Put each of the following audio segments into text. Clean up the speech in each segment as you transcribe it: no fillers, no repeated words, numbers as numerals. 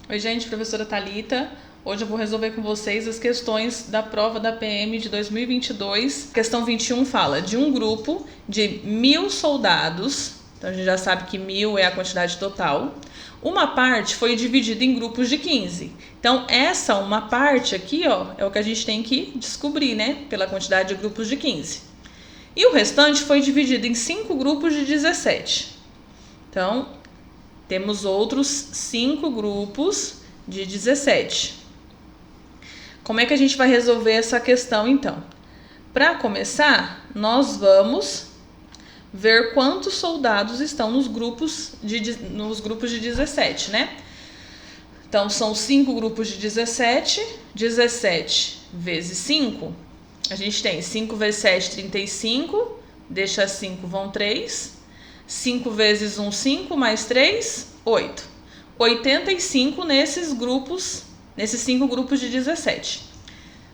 Oi, gente, professora Thalita. Hoje eu vou resolver com vocês as questões da prova da PM de 2022. Questão 21 fala de um grupo de 1.000 soldados, então a gente já sabe que 1.000 é a quantidade total. Uma parte foi dividida em grupos de 15. Então, essa uma parte aqui, ó, é o que a gente tem que descobrir, né? Pela quantidade de grupos de 15. E o restante foi dividido em 5 grupos de 17. Então, temos outros 5 grupos de 17. Como é que a gente vai resolver essa questão, então? Para começar, nós vamos ver quantos soldados estão nos grupos de 17, né? Então, são 5 grupos de 17. 17 vezes 5, a gente tem 5 vezes 7, 35. Deixa 5, vão 3. 5 vezes 1, 5, mais 3, 8. 85 nesses 5 grupos de 17.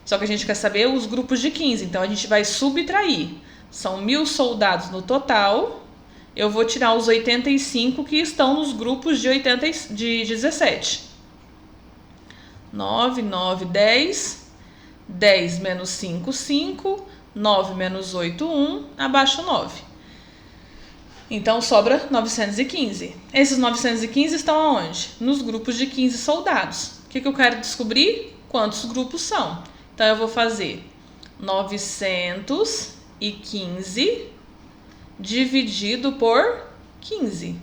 Só que a gente quer saber os grupos de 15, então a gente vai subtrair. São 1.000 soldados no total, eu vou tirar os 85 que estão nos grupos de 17. 9, 9, 10. 10 menos 5, 5. 9 menos 8, 1. Abaixo 9. Então, sobra 915. Esses 915 estão aonde? Nos grupos de 15 soldados. O que eu quero descobrir? Quantos grupos são? Então, eu vou fazer 915 dividido por 15.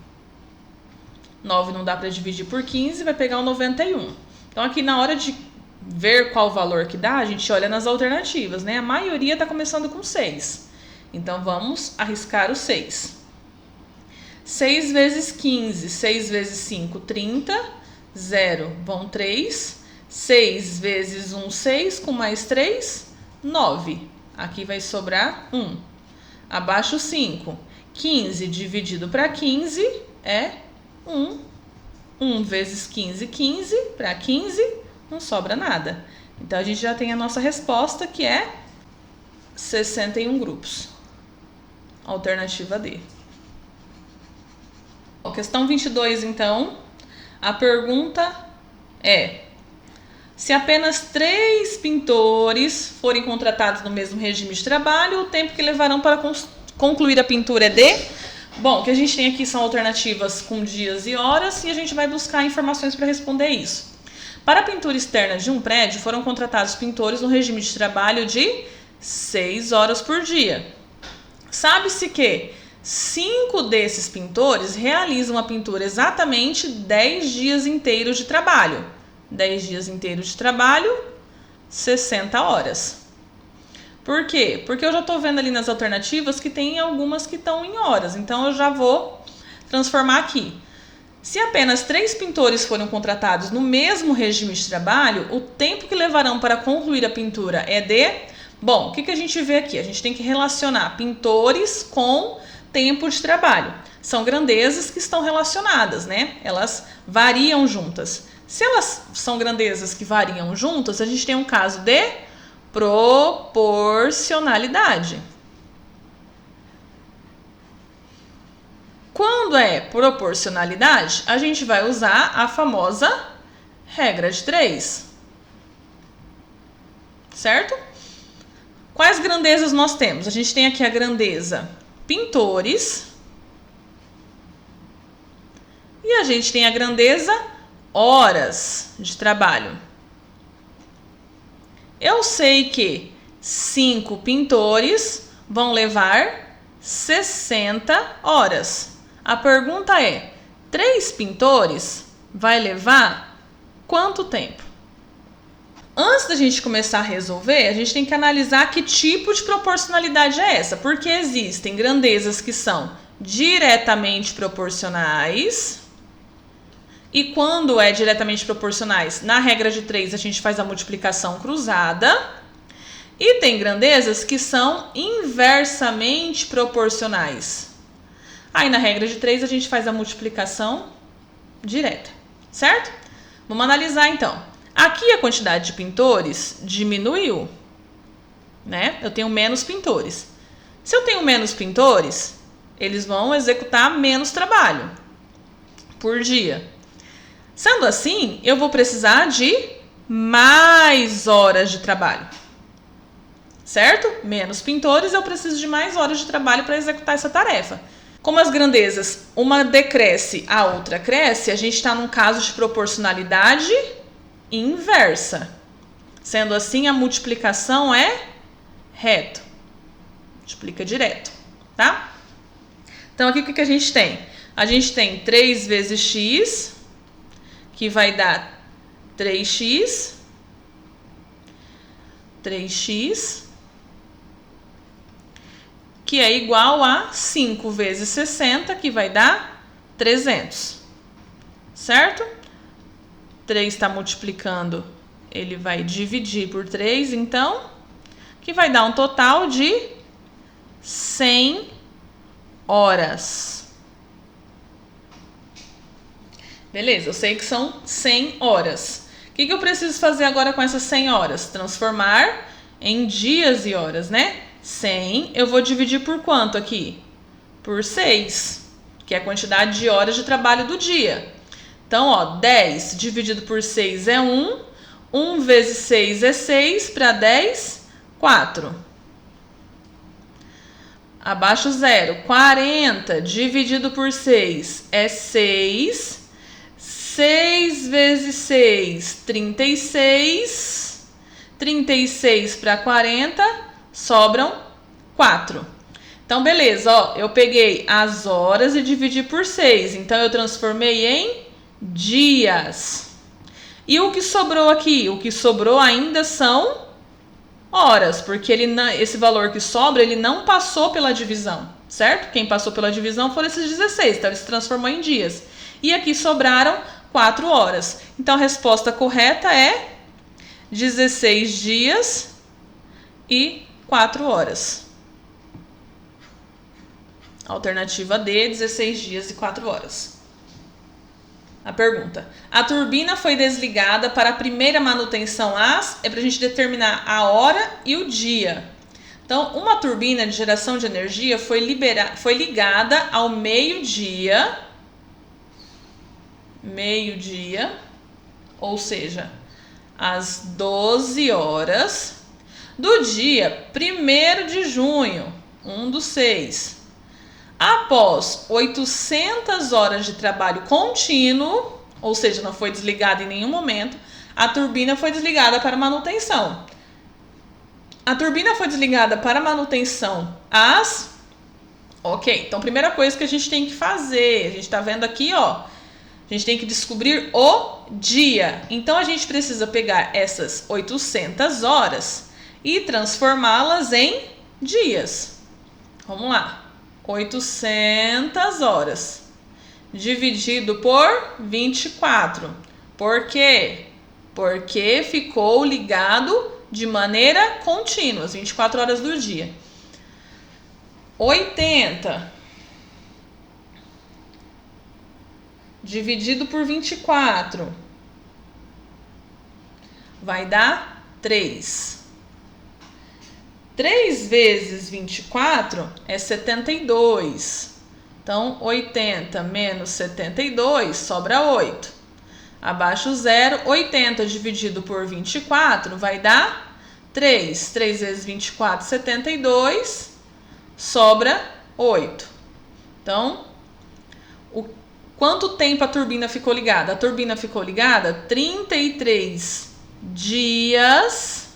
9 não dá para dividir por 15, vai pegar o 91. Então, aqui na hora de ver qual valor que dá, a gente olha nas alternativas, né? A maioria está começando com 6. Então, vamos arriscar o 6. 6 vezes 15, 6 vezes 5, 30, 0, vão 3, 6 vezes 1, 6, com mais 3, 9. Aqui vai sobrar 1. Abaixo 5, 15 dividido para 15 é 1. 1 vezes 15, 15, para 15 não sobra nada. Então, a gente já tem a nossa resposta, que é 61 grupos. Alternativa D. Questão 22, então, a pergunta é: se apenas 3 pintores forem contratados no mesmo regime de trabalho, o tempo que levarão para concluir a pintura é de... Bom, o que a gente tem aqui são alternativas com dias e horas e a gente vai buscar informações para responder isso. Para a pintura externa de um prédio, foram contratados pintores no regime de trabalho de 6 horas por dia. Sabe-se que 5 desses pintores realizam a pintura exatamente 10 dias inteiros de trabalho. 10 dias inteiros de trabalho, 60 horas. Por quê? Porque eu já estou vendo ali nas alternativas que tem algumas que estão em horas. Então, eu já vou transformar aqui. Se apenas 3 pintores foram contratados no mesmo regime de trabalho, o tempo que levarão para concluir a pintura é de... Bom, o que a gente vê aqui? A gente tem que relacionar pintores com tempo de trabalho. São grandezas que estão relacionadas, né? Elas variam juntas. Se elas são grandezas que variam juntas, a gente tem um caso de proporcionalidade. Quando é proporcionalidade, a gente vai usar a famosa regra de 3. Certo? Quais grandezas nós temos? A gente tem aqui a grandeza pintores e a gente tem a grandeza horas de trabalho. Eu sei que 5 pintores vão levar 60 horas. A pergunta é: 3 pintores vai levar quanto tempo? Antes da gente começar a resolver, a gente tem que analisar que tipo de proporcionalidade é essa, porque existem grandezas que são diretamente proporcionais, e quando é diretamente proporcionais, na regra de 3 a gente faz a multiplicação cruzada, e tem grandezas que são inversamente proporcionais. Aí na regra de 3 a gente faz a multiplicação direta, certo? Vamos analisar então. Aqui a quantidade de pintores diminuiu, né? Eu tenho menos pintores. Se eu tenho menos pintores, eles vão executar menos trabalho por dia. Sendo assim, eu vou precisar de mais horas de trabalho. Certo? Menos pintores, eu preciso de mais horas de trabalho para executar essa tarefa. Como as grandezas, uma decresce, a outra cresce, a gente está num caso de proporcionalidade inversa. Sendo assim, a multiplicação é reto. Multiplica direto, tá? Então, aqui o que a gente tem? A gente tem 3 vezes x, que vai dar 3x, que é igual a 5 vezes 60, que vai dar 300, certo? 3 está multiplicando, ele vai dividir por 3, então, que vai dar um total de 100 horas. Beleza, eu sei que são 100 horas. O que eu preciso fazer agora com essas 100 horas? Transformar em dias e horas, né? 100, eu vou dividir por quanto aqui? Por 6, que é a quantidade de horas de trabalho do dia. Então, ó, 10 dividido por 6 é 1. 1 vezes 6 é 6, para 10, 4. Abaixo 0. 40 dividido por 6 é 6. 6 vezes 6, 36. 36 para 40, sobram 4. Então, beleza, ó, eu peguei as horas e dividi por 6. Então, eu transformei em dias. E o que sobrou aqui? O que sobrou ainda são horas, porque esse valor que sobra, ele não passou pela divisão, certo? Quem passou pela divisão foram esses 16, então ele se transformou em dias. E aqui sobraram 4 horas. Então, a resposta correta é 16 dias e 4 horas. Alternativa D, 16 dias e 4 horas. A pergunta: a turbina foi desligada para a primeira manutenção é para a gente determinar a hora e o dia. Então, uma turbina de geração de energia foi ligada ao meio-dia, ou seja, às 12 horas do dia 1º de junho, 1/6. Após 800 horas de trabalho contínuo, ou seja, não foi desligada em nenhum momento, a turbina foi desligada para manutenção. A turbina foi desligada para manutenção às... Ok, então primeira coisa que a gente tem que fazer, a gente está vendo aqui, ó, a gente tem que descobrir o dia. Então, a gente precisa pegar essas 800 horas e transformá-las em dias. Vamos lá. 800 horas dividido por 24. Por quê? Porque ficou ligado de maneira contínua, as 24 horas do dia. 80 dividido por 24 vai dar 3. 3 vezes 24 é 72. Então, 80 menos 72 sobra 8. Abaixo 0, 80 dividido por 24 vai dar 3. 3 vezes 24, 72, sobra 8. Então, quanto tempo a turbina ficou ligada? A turbina ficou ligada 33 dias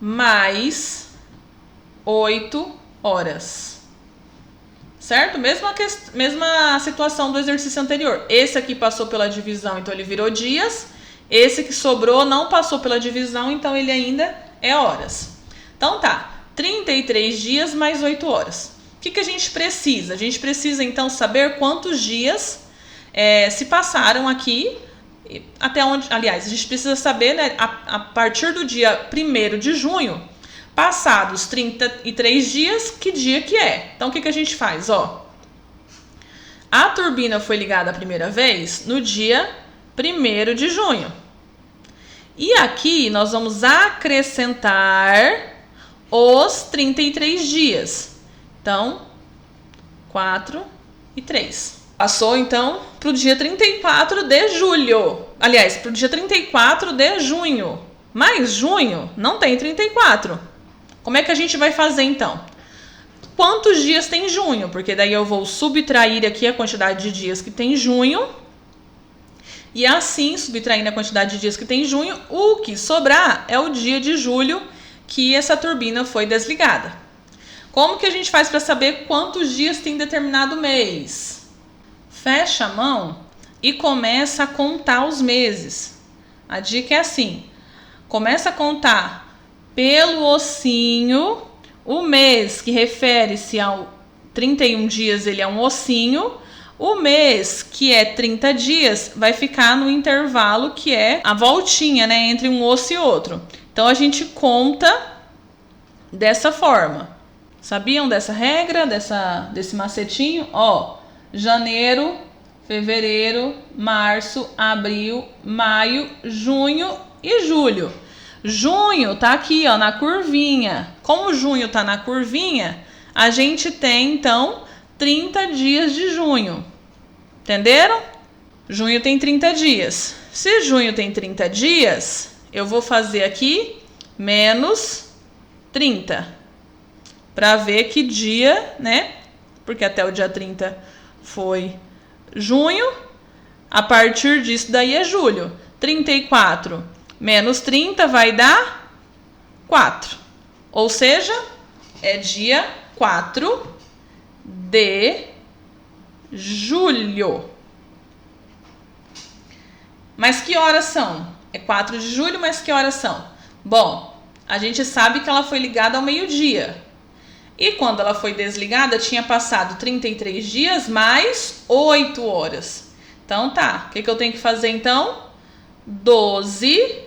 mais 8 horas. Certo? Mesma situação do exercício anterior. Esse aqui passou pela divisão, então ele virou dias. Esse que sobrou não passou pela divisão, então ele ainda é horas. Então tá, 33 dias mais 8 horas. O que a gente precisa? A gente precisa então saber quantos dias se passaram aqui, até onde, aliás, a gente precisa saber, né, a partir do dia 1º de junho, passados 33 dias, que dia que é. Então, o que a gente faz? Ó, a turbina foi ligada a primeira vez no dia 1º de junho. E aqui nós vamos acrescentar os 33 dias. Então, 4 e 3. Passou, então, para o dia 34 de julho. Aliás, para o dia 34 de junho. Mas junho não tem 34. Como é que a gente vai fazer, então? Quantos dias tem junho? Porque daí eu vou subtrair aqui a quantidade de dias que tem junho. E assim, subtraindo a quantidade de dias que tem junho, o que sobrar é o dia de julho que essa turbina foi desligada. Como que a gente faz para saber quantos dias tem determinado mês? Fecha a mão e começa a contar os meses. A dica é assim: começa a contar pelo ossinho. O mês que refere-se ao 31 dias, ele é um ossinho. O mês que é 30 dias vai ficar no intervalo que é a voltinha, né, entre um osso e outro. Então a gente conta dessa forma. Sabiam dessa regra, desse macetinho? Ó, janeiro, fevereiro, março, abril, maio, junho e julho. Junho tá aqui, ó, na curvinha. Como junho tá na curvinha, a gente tem, então, 30 dias de junho. Entenderam? Junho tem 30 dias. Se junho tem 30 dias, eu vou fazer aqui menos 30. Para ver que dia, né? Porque até o dia 30 foi junho. A partir disso daí é julho. 34 menos 30 vai dar 4. Ou seja, é dia 4 de julho. Mas que horas são? É 4 de julho, mas que horas são? Bom, a gente sabe que ela foi ligada ao meio-dia. E quando ela foi desligada, tinha passado 33 dias mais 8 horas. Então tá, o que eu tenho que fazer então? 12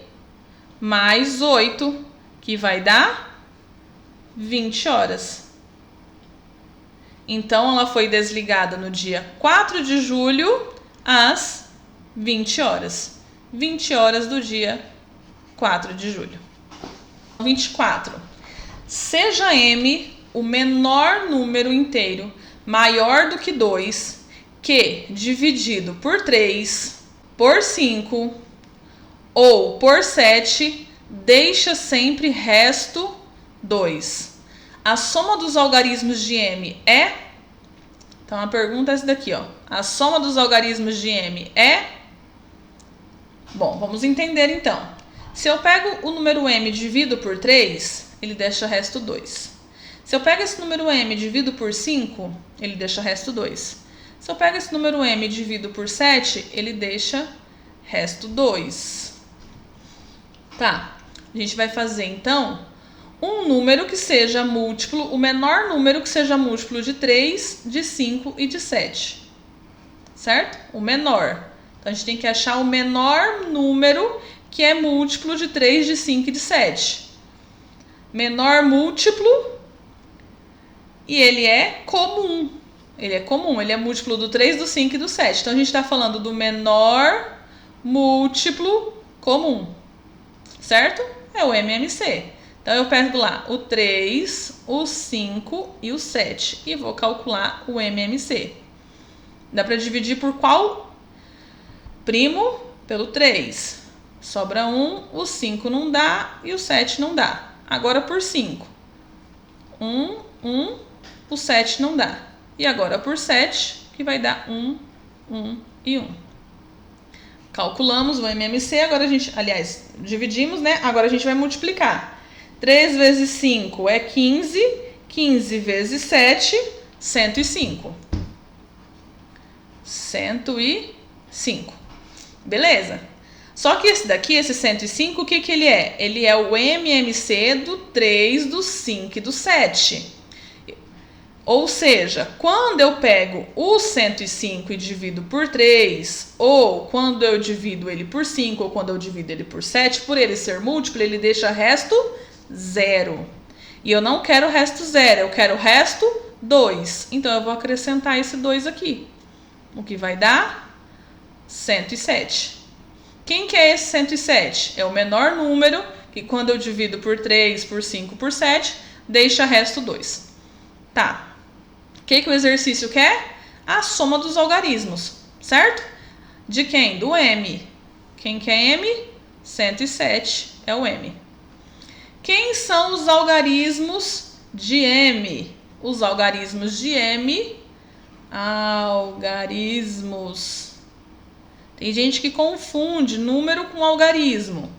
mais 8, que vai dar 20 horas. Então ela foi desligada no dia 4 de julho às 20 horas. 20 horas do dia 4 de julho. 24. Seja M o menor número inteiro maior do que 2, que dividido por 3, por 5 ou por 7, deixa sempre resto 2. A soma dos algarismos de M é... Então a pergunta é essa daqui, ó. A soma dos algarismos de M é... Bom, vamos entender então. Se eu pego o número M e divido por 3, ele deixa resto 2. Se eu pego esse número M e divido por 5, ele deixa resto 2. Se eu pego esse número M e divido por 7, ele deixa resto 2. Tá, a gente vai fazer então um número que seja múltiplo, o menor número que seja múltiplo de 3, de 5 e de 7. Certo? O menor. Então a gente tem que achar o menor número que é múltiplo de 3, de 5 e de 7. Menor múltiplo... E ele é comum. Ele é comum, ele é múltiplo do 3, do 5 e do 7. Então, a gente está falando do menor múltiplo comum. Certo? É o MMC. Então, eu pego lá o 3, o 5 e o 7. E vou calcular o MMC. Dá para dividir por qual? Primo pelo 3. Sobra 1, o 5 não dá e o 7 não dá. Agora por 5. 1, o 7 não dá. E agora por 7, que vai dar 1, 1 e 1. Calculamos o MMC, agora a gente, aliás, dividimos, né? Agora a gente vai multiplicar. 3 vezes 5 é 15, 15 vezes 7, 105. 105. Beleza? Só que esse daqui, esse 105, o que que ele é? Ele é o MMC do 3, do 5 e do 7. Ou seja, quando eu pego o 105 e divido por 3, ou quando eu divido ele por 5, ou quando eu divido ele por 7, por ele ser múltiplo, ele deixa resto 0. E eu não quero resto 0, eu quero resto 2. Então, eu vou acrescentar esse 2 aqui. O que vai dar 107. Quem que é esse 107? É o menor número, que quando eu divido por 3, por 5, por 7, deixa resto 2. Tá. O que o exercício quer? a soma dos algarismos, certo? De quem? Do M. Quem que é M? 107 é o M. Quem são os algarismos de M? Os algarismos de M, algarismos. Tem gente que confunde número com algarismo.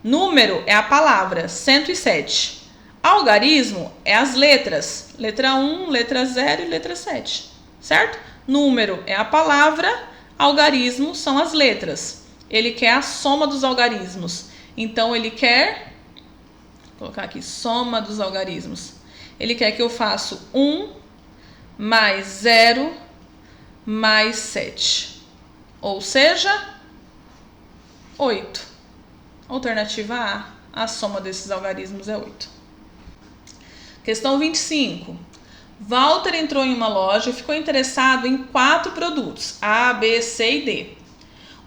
Número é a palavra, 107. Algarismo é as letras, letra 1, letra 0 e letra 7, certo? Número é a palavra, algarismo são as letras. Ele quer a soma dos algarismos. Então, ele quer, vou colocar aqui, soma dos algarismos. Ele quer que eu faça 1 mais 0 mais 7. Ou seja, 8. Alternativa A soma desses algarismos é 8. Questão 25. Walter entrou em uma loja e ficou interessado em 4 produtos, A, B, C e D.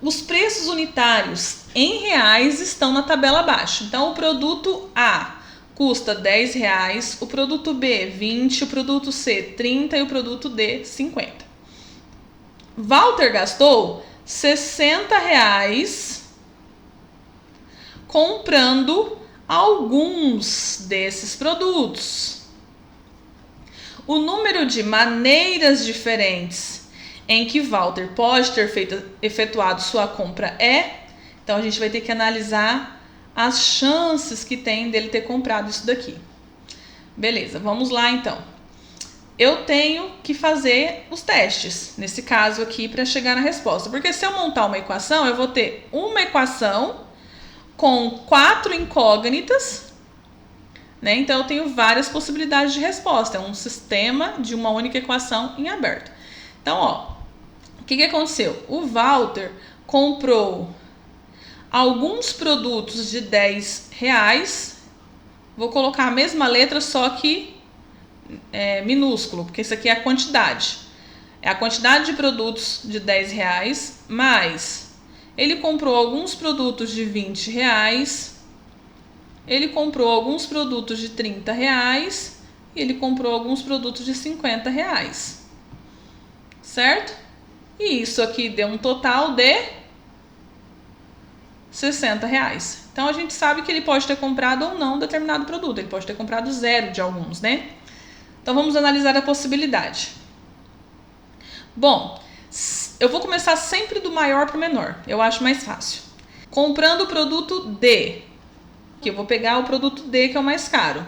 Os preços unitários em reais estão na tabela abaixo. Então, o produto A custa R$10, o produto B 20, o produto C 30 e o produto D 50. Walter gastou R$60 comprando alguns desses produtos. O número de maneiras diferentes em que Walter pode ter efetuado sua compra é... Então, a gente vai ter que analisar as chances que tem dele ter comprado isso daqui. Beleza, vamos lá então. Eu tenho que fazer os testes, nesse caso aqui, para chegar na resposta. Porque se eu montar uma equação, eu vou ter uma equação com 4 incógnitas, né? Então, eu tenho várias possibilidades de resposta. É um sistema de uma única equação em aberto. Então, ó, o que aconteceu? O Walter comprou alguns produtos de R$10. Vou colocar a mesma letra, só que minúsculo, porque isso aqui é a quantidade. É a quantidade de produtos de R$10, mais ele comprou alguns produtos de R$20, ele comprou alguns produtos de R$30 e ele comprou alguns produtos de R$50. Certo? E isso aqui deu um total de R$60. Então, a gente sabe que ele pode ter comprado ou não determinado produto. Ele pode ter comprado 0 de alguns, né? Então, vamos analisar a possibilidade. Bom, eu vou começar sempre do maior para o menor. Eu acho mais fácil. Comprando o produto D. Que eu vou pegar o produto D, que é o mais caro.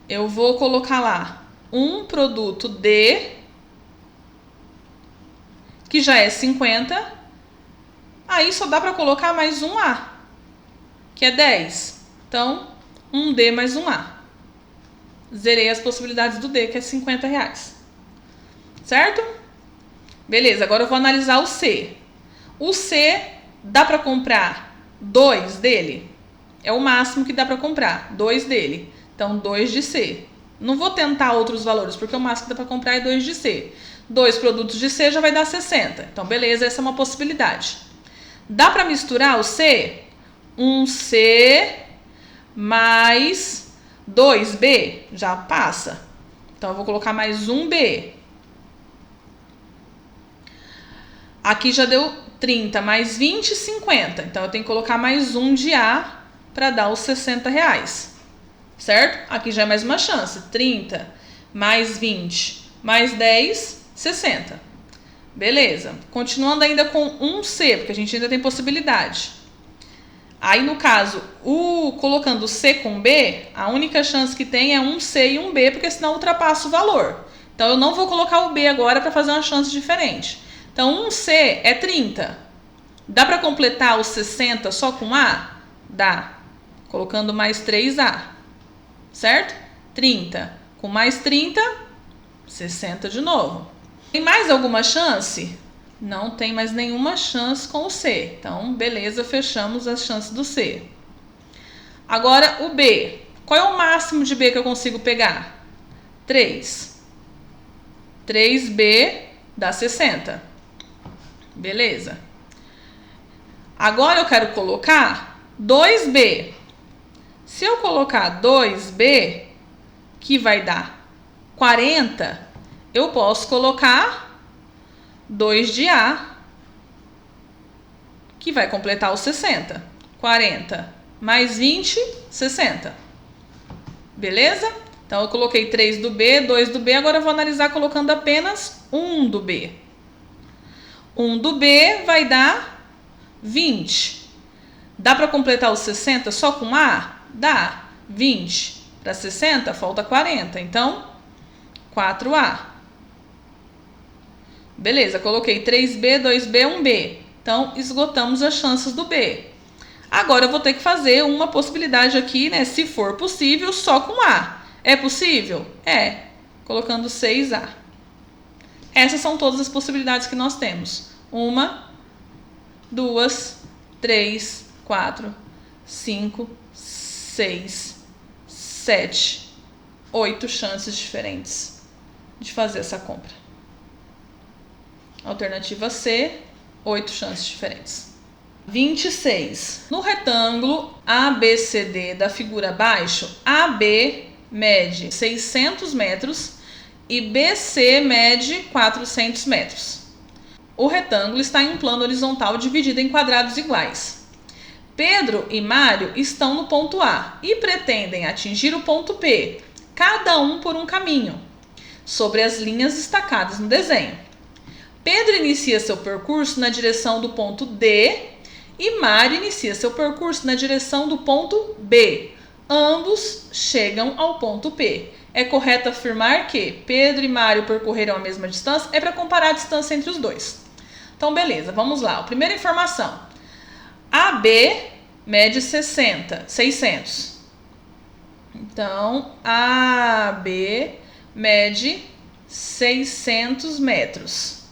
Eu vou colocar lá um produto D, que já é 50. Aí só dá para colocar mais um A, que é 10. Então, um D mais um A. Zerei as possibilidades do D, que é R$50. Certo? Beleza, agora eu vou analisar o C. O C, dá para comprar 2 dele? É o máximo que dá para comprar, 2 dele. Então, 2 de C. Não vou tentar outros valores, porque o máximo que dá para comprar é 2 de C. 2 produtos de C já vai dar 60. Então, beleza, essa é uma possibilidade. Dá para misturar o C? Um C mais 2B já passa. Então, eu vou colocar mais um B. Aqui já deu 30 mais 20, 50. Então, eu tenho que colocar mais um de A para dar os R$60. Certo? Aqui já é mais uma chance. 30 mais 20 mais 10, 60. Beleza. Continuando ainda com um C, porque a gente ainda tem possibilidade. Aí, no caso, colocando C com B, a única chance que tem é um C e um B, porque senão ultrapassa o valor. Então, eu não vou colocar o B agora para fazer uma chance diferente. Então, um C é 30. Dá para completar os 60 só com A? Dá. Colocando mais 3A. Certo? 30. Com mais 30, 60 de novo. Tem mais alguma chance? Não tem mais nenhuma chance com o C. Então, beleza, fechamos as chances do C. Agora, o B. Qual é o máximo de B que eu consigo pegar? 3. 3B dá 60. Beleza. Agora, eu quero colocar 2B. Se eu colocar 2B, que vai dar 40, eu posso colocar 2 de A, que vai completar os 60. 40 mais 20, 60. Beleza? Então, eu coloquei 3 do B, 2 do B. Agora, eu vou analisar colocando apenas 1 do B. 1 do B vai dar 20. Dá para completar os 60 só com A? Dá. 20 para 60, falta 40. Então, 4A. Beleza, coloquei 3B, 2B, 1B. Então, esgotamos as chances do B. Agora, eu vou ter que fazer uma possibilidade aqui, né? Se for possível, só com A. É possível? É. Colocando 6A. Essas são todas as possibilidades que nós temos. 1, 2, 3, 4, 5, 6, 7, 8 chances diferentes de fazer essa compra. Alternativa C, 8 chances diferentes. 26. No retângulo ABCD da figura abaixo, AB mede 600 metros e BC mede 400 metros. O retângulo está em um plano horizontal dividido em quadrados iguais. Pedro e Mário estão no ponto A e pretendem atingir o ponto P, cada um por um caminho, sobre as linhas destacadas no desenho. Pedro inicia seu percurso na direção do ponto D e Mário inicia seu percurso na direção do ponto B. Ambos chegam ao ponto P. É correto afirmar que Pedro e Mário percorreram a mesma distância? É para comparar a distância entre os dois. Então, beleza, vamos lá. A primeira informação. AB mede 600. Então, AB mede 600 metros.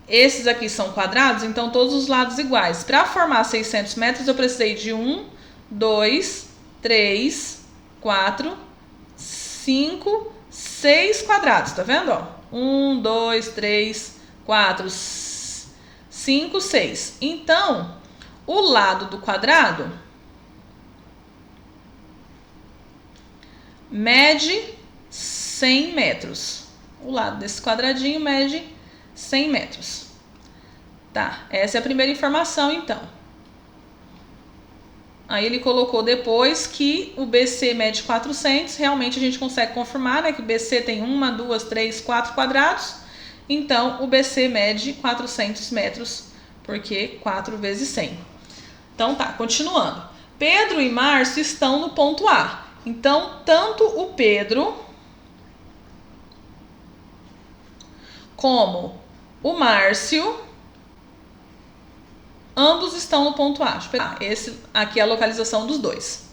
Esses aqui são quadrados, então todos os lados iguais. Para formar 600 metros, eu precisei de 1, 2, 3, 4, 5, 6 quadrados, tá vendo? 1, 2, 3, 4, 5, 6. Então, o lado do quadrado mede 100 metros. O lado desse quadradinho mede 100 metros. Tá, essa é a primeira informação, então. Aí ele colocou depois que o BC mede 400. Realmente a gente consegue confirmar, né, que o BC tem 1, 2, 3, 4 quadrados. Então, o BC mede 400 metros, porque 4 vezes 100. Então, tá, continuando. Pedro e Márcio estão no ponto A. Então, tanto o Pedro como o Márcio, ambos estão no ponto A. Esse aqui é a localização dos dois.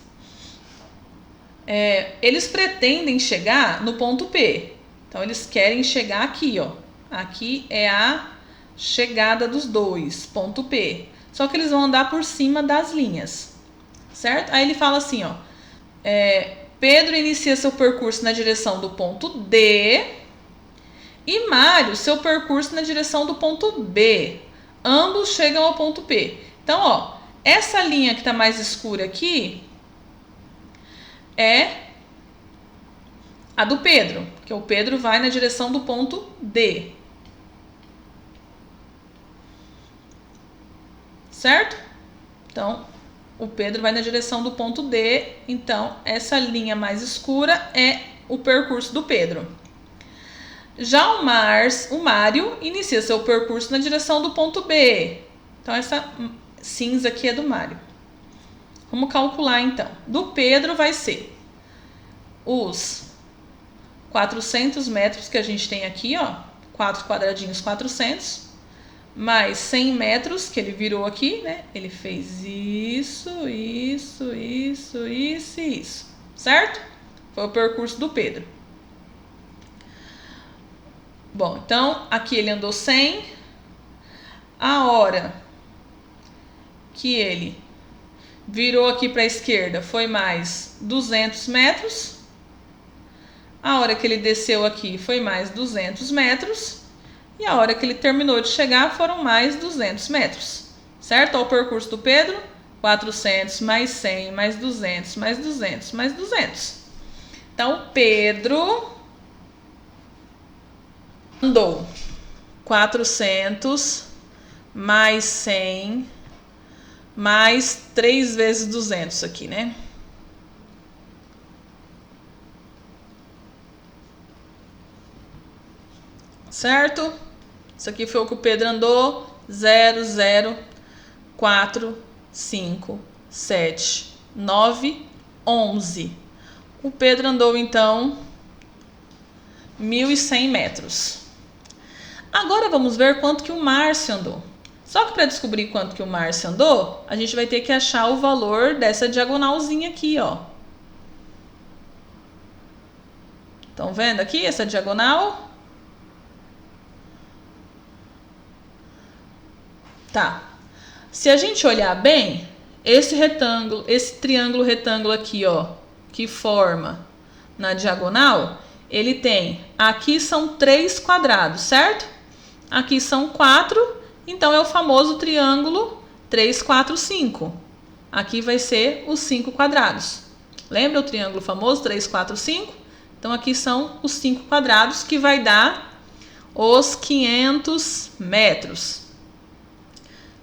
Eles pretendem chegar no ponto P. Então, eles querem chegar aqui, ó. Aqui é a chegada dos dois, ponto P. Só que eles vão andar por cima das linhas, certo? Aí ele fala assim, ó. Pedro inicia seu percurso na direção do ponto D e Mário seu percurso na direção do ponto B. Ambos chegam ao ponto P. Então, ó, essa linha que está mais escura aqui é a do Pedro, que o Pedro vai na direção do ponto D. Certo? Então, o Pedro vai na direção do ponto D. Então, essa linha mais escura é o percurso do Pedro. Já o Mário inicia seu percurso na direção do ponto B. Então, essa cinza aqui é do Mário. Vamos calcular, então. Do Pedro vai ser os 400 metros que a gente tem aqui, ó. 4 quadradinhos, 400. Mais 100 metros, que ele virou aqui, né? Ele fez isso, isso, isso, isso e isso. Certo? Foi o percurso do Pedro. Bom, então, aqui ele andou 100. A hora que ele virou aqui para a esquerda foi mais 200 metros. A hora que ele desceu aqui foi mais 200 metros. E a hora que ele terminou de chegar foram mais 200 metros. Certo? Olha o percurso do Pedro. 400 mais 100 mais 200 mais 200 mais 200. Então, Pedro Andou 400 mais 100 mais 3 vezes 200 aqui, né? Certo? Isso aqui foi o que o Pedro andou. 0, 0, 4, 5, 7, 9, 11. O Pedro andou, então, 1.100 metros. Agora vamos ver quanto que o Márcio andou. Só que para descobrir quanto que o Márcio andou, a gente vai ter que achar o valor dessa diagonalzinha aqui, ó. Estão vendo aqui essa diagonal? Tá. Se a gente olhar bem, esse retângulo, esse triângulo retângulo aqui, ó, que forma na diagonal, ele tem, aqui são 3 quadrados, certo? Aqui são 4, então é o famoso triângulo 3, 4, 5. Aqui vai ser os 5 quadrados. Lembra o triângulo famoso 3, 4, 5? Então aqui são os 5 quadrados que vai dar os 500 metros.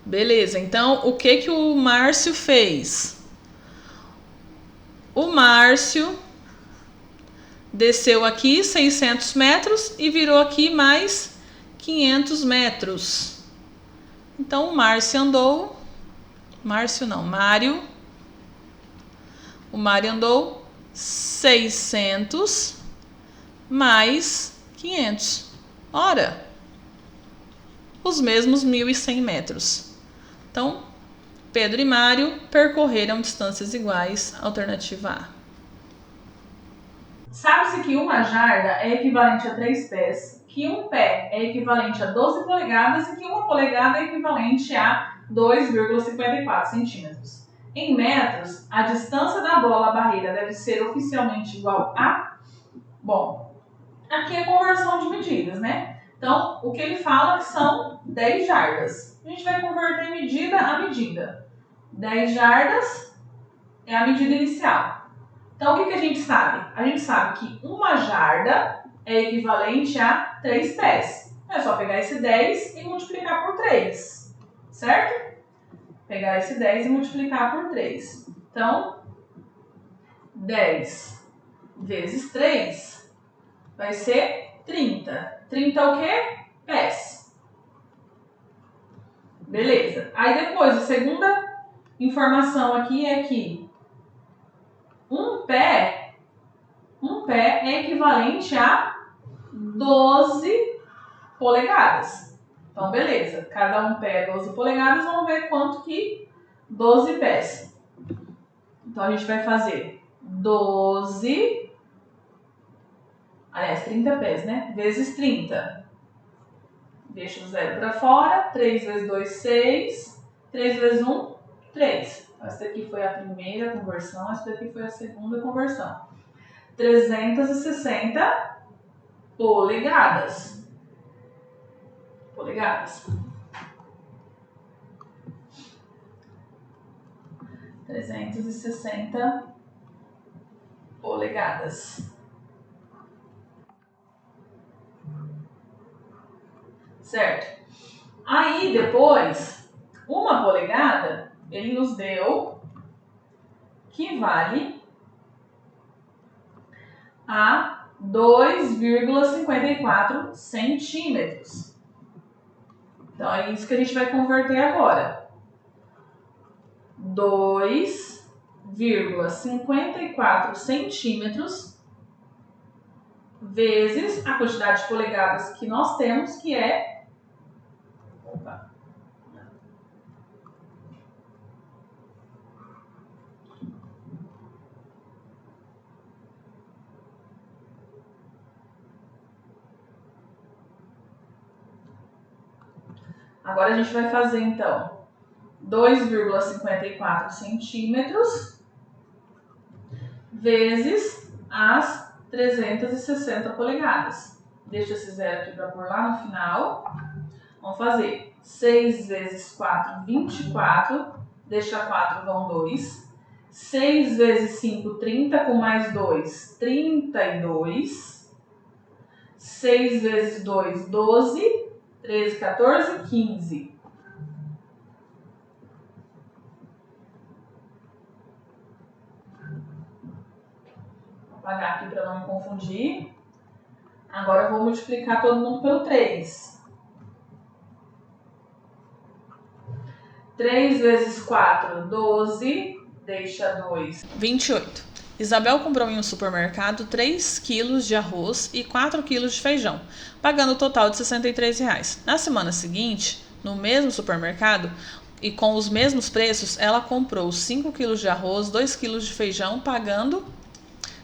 Beleza, então o que que o Márcio fez? O Márcio desceu aqui 600 metros e virou aqui mais 500 metros. Então o Márcio andou, Mário. O Mário andou 600 mais 500. Ora, os mesmos 1.100 metros. Então, Pedro e Mário percorreram distâncias iguais, alternativa A. Sabe-se que uma jarda é equivalente a 3 pés, que um pé é equivalente a 12 polegadas e que uma polegada é equivalente a 2,54 centímetros. Em metros, a distância da bola à barreira deve ser oficialmente igual a... Bom, aqui é conversão de medidas, né? Então, o que ele fala que são 10 jardas. A gente vai converter medida a medida. 10 jardas é a medida inicial. Então, o que a gente sabe? A gente sabe que uma jarda é equivalente a 3 pés. É só pegar esse 10 e multiplicar por 3, certo? Pegar esse 10 e multiplicar por 3. Então, 10 vezes 3 vai ser 30. 30 é o quê? Pés. Beleza. Aí depois, a segunda informação aqui é que um pé é equivalente a 12 polegadas. Então, beleza. Cada um pé é 12 polegadas, vamos ver quanto que 12 pés. Então, a gente vai fazer 12, aliás, 30 pés, né? Vezes 30. Deixa o zero para fora. 3 vezes 2, 6. 3 vezes 1, 3. Essa daqui foi a primeira conversão, essa daqui foi a segunda conversão. 360 polegadas. 360 polegadas. Certo? Aí, depois, uma polegada, ele nos deu que vale a 2,54 centímetros. Então, é isso que a gente vai converter agora. 2,54 centímetros vezes a quantidade de polegadas que nós temos, que é... Opa. Agora a gente vai fazer, então, 2,54 centímetros vezes as 360 polegadas. Deixa esse zero aqui para pôr lá no final. Vamos fazer 6 vezes 4, 24. Deixa 4, vão 2. 6 vezes 5, 30, com mais 2, 32. 6 vezes 2, 12. 13, 14, 15. Vou apagar aqui para não me confundir. Agora eu vou multiplicar todo mundo pelo 3. 3 vezes 4, 12. Deixa 2. 28. Isabel comprou em um supermercado 3 quilos de arroz e 4 quilos de feijão, pagando o total de R$ 63. Na semana seguinte, no mesmo supermercado e com os mesmos preços, ela comprou 5 quilos de arroz, 2 quilos de feijão, pagando R$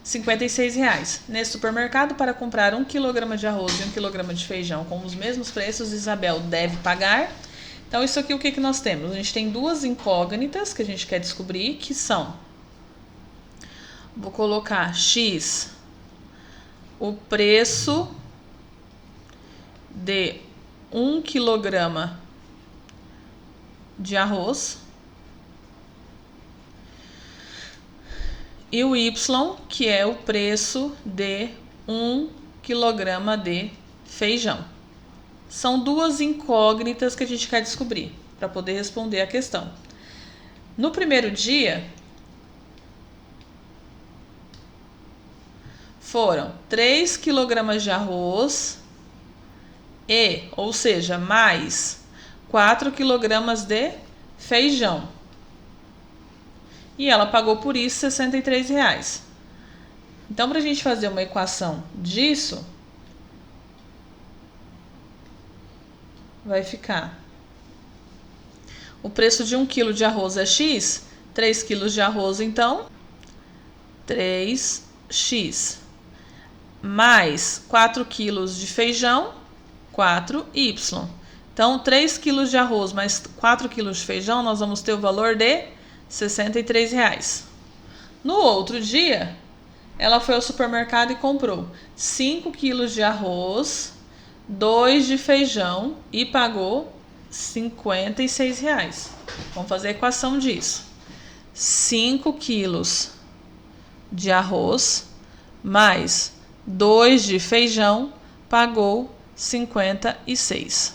56. Nesse supermercado, para comprar 1 kg de arroz e 1 kg de feijão com os mesmos preços, Isabel deve pagar. Então, isso aqui o que nós temos? A gente tem duas incógnitas que a gente quer descobrir, que são... Vou colocar X, o preço de 1 kg de arroz, e o Y, que é o preço de 1 kg de feijão. São duas incógnitas que a gente quer descobrir para poder responder a questão. No primeiro dia, foram 3 kg de arroz ou seja, mais 4 kg de feijão. E ela pagou por isso R$ 63. Então, para a gente fazer uma equação disso, vai ficar... O preço de 1 kg de arroz é X, 3 kg de arroz, então, 3x. Mais 4 kg de feijão, 4y. Então, 3 kg de arroz mais 4 kg de feijão, nós vamos ter o valor de R$ 63. No outro dia, ela foi ao supermercado e comprou 5 kg de arroz, 2 de feijão e pagou R$ 56. Vamos fazer a equação disso. 5 kg de arroz mais 2 de feijão pagou 56.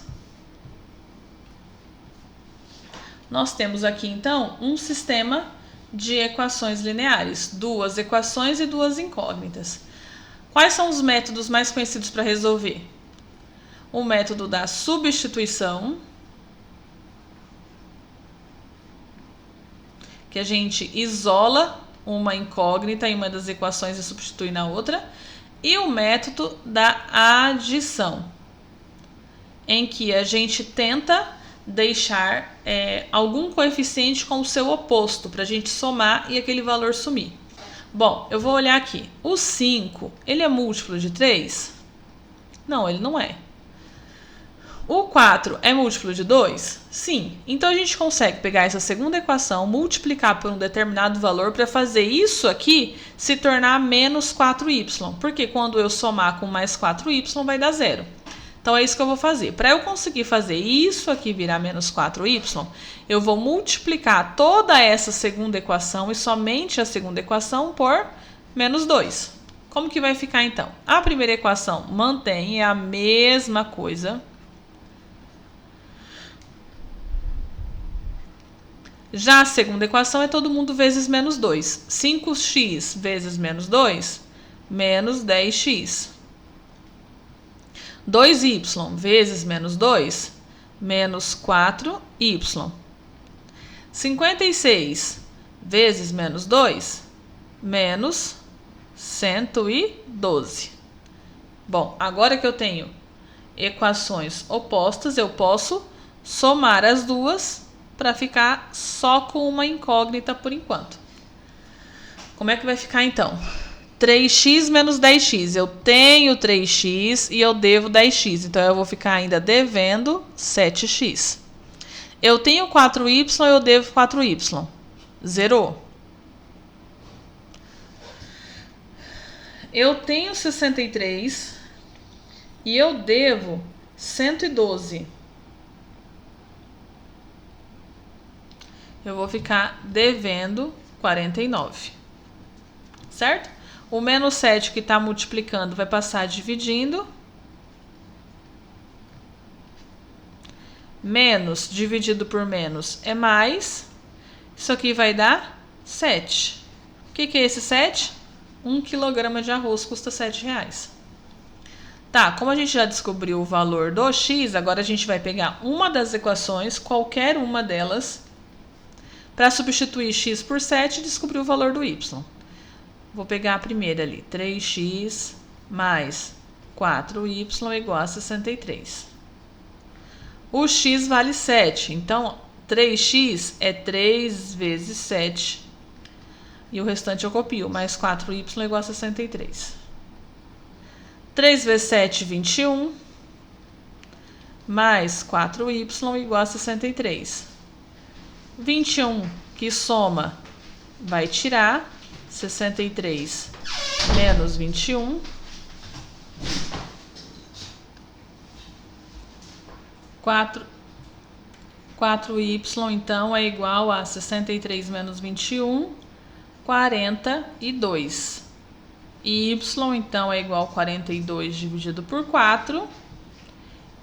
Nós temos aqui, então, um sistema de equações lineares, duas equações e duas incógnitas. Quais são os métodos mais conhecidos para resolver? O método da substituição, que a gente isola uma incógnita em uma das equações e substitui na outra, e o método da adição, em que a gente tenta deixar algum coeficiente com o seu oposto, para a gente somar e aquele valor sumir. Bom, eu vou olhar aqui. O 5, ele é múltiplo de 3? Não, ele não é. O 4 é múltiplo de 2? Sim. Então, a gente consegue pegar essa segunda equação, multiplicar por um determinado valor para fazer isso aqui se tornar menos 4y. Porque quando eu somar com mais 4y, vai dar 0. Então, é isso que eu vou fazer. Para eu conseguir fazer isso aqui virar menos 4y, eu vou multiplicar toda essa segunda equação e somente a segunda equação por menos 2. Como que vai ficar, então? A primeira equação mantém, é a mesma coisa. Já a segunda equação é todo mundo vezes menos 2. 5x vezes menos 2, menos 10x. 2y vezes menos 2, menos 4y. 56 vezes menos 2, menos 112. Bom, agora que eu tenho equações opostas, eu posso somar as duas para ficar só com uma incógnita por enquanto. Como é que vai ficar então? 3x menos 10x. Eu tenho 3x e eu devo 10x. Então, eu vou ficar ainda devendo 7x. Eu tenho 4y, eu devo 4y. Zerou. Eu tenho 63 e eu devo 112. Eu vou ficar devendo 49. Certo? O menos 7 que está multiplicando vai passar dividindo. Menos dividido por menos é mais. Isso aqui vai dar 7. O que é esse 7? 1 kg de arroz custa R$7. Tá, como a gente já descobriu o valor do x, agora a gente vai pegar uma das equações, qualquer uma delas, para substituir x por 7 e descobrir o valor do y. Vou pegar a primeira ali, 3x mais 4y igual a 63. O x vale 7, então 3x é 3 vezes 7. E o restante eu copio, mais 4y igual a 63. 3 vezes 7, 21. Mais 4y igual a 63. 21 que soma vai tirar. 63 menos 21. 4y então é igual a 63 menos 21, 42. Y então é igual a 42 dividido por 4.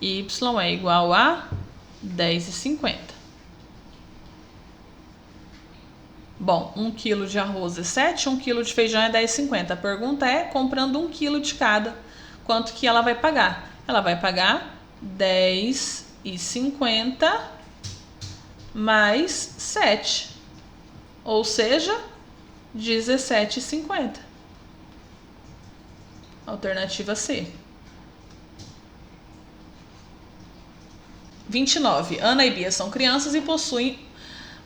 Y é igual a 10,50. Bom, 1 kg de arroz é 7, 1 kg de feijão é 10,50. A pergunta é, comprando 1 kg de cada, quanto que ela vai pagar? Ela vai pagar 10,50 mais 7, ou seja, 17,50. Alternativa C. 29. Ana e Bia são crianças e possuem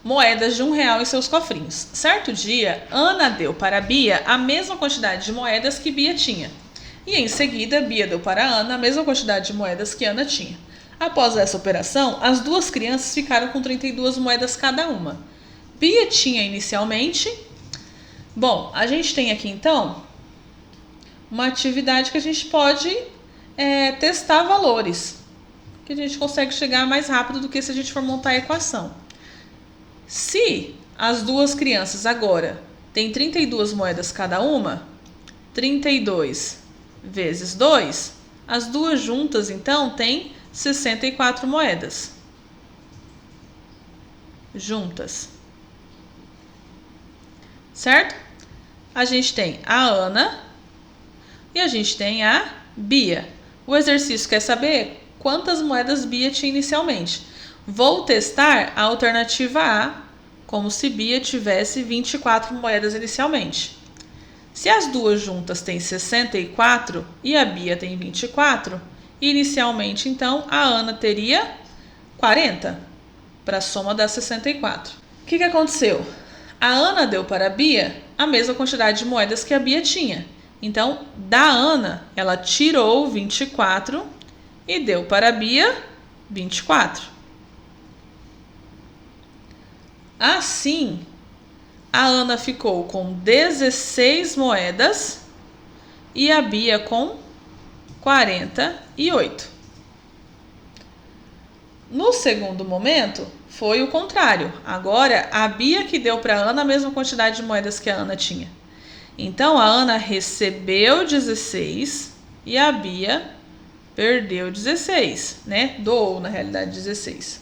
moedas de R$1 em seus cofrinhos. Certo dia, Ana deu para Bia a mesma quantidade de moedas que Bia tinha. E em seguida, Bia deu para Ana a mesma quantidade de moedas que Ana tinha. Após essa operação, as duas crianças ficaram com 32 moedas cada uma. Bia tinha inicialmente... Bom, a gente tem aqui então uma atividade que a gente pode testar valores, que a gente consegue chegar mais rápido do que se a gente for montar a equação. Se as duas crianças agora têm 32 moedas cada uma, 32 vezes 2, as duas juntas então têm 64 moedas. Juntas. Certo? A gente tem a Ana e a gente tem a Bia. O exercício quer saber quantas moedas Bia tinha inicialmente. Vou testar a alternativa A, como se Bia tivesse 24 moedas inicialmente. Se as duas juntas têm 64 e a Bia tem 24, inicialmente então a Ana teria 40 para a soma das 64. O que aconteceu? A Ana deu para a Bia a mesma quantidade de moedas que a Bia tinha. Então, da Ana, ela tirou 24 e deu para a Bia 24. Assim, a Ana ficou com 16 moedas e a Bia com 48. No segundo momento, foi o contrário. Agora, a Bia que deu para a Ana a mesma quantidade de moedas que a Ana tinha. Então, a Ana recebeu 16 e a Bia perdeu 16, né? Doou, na realidade, 16.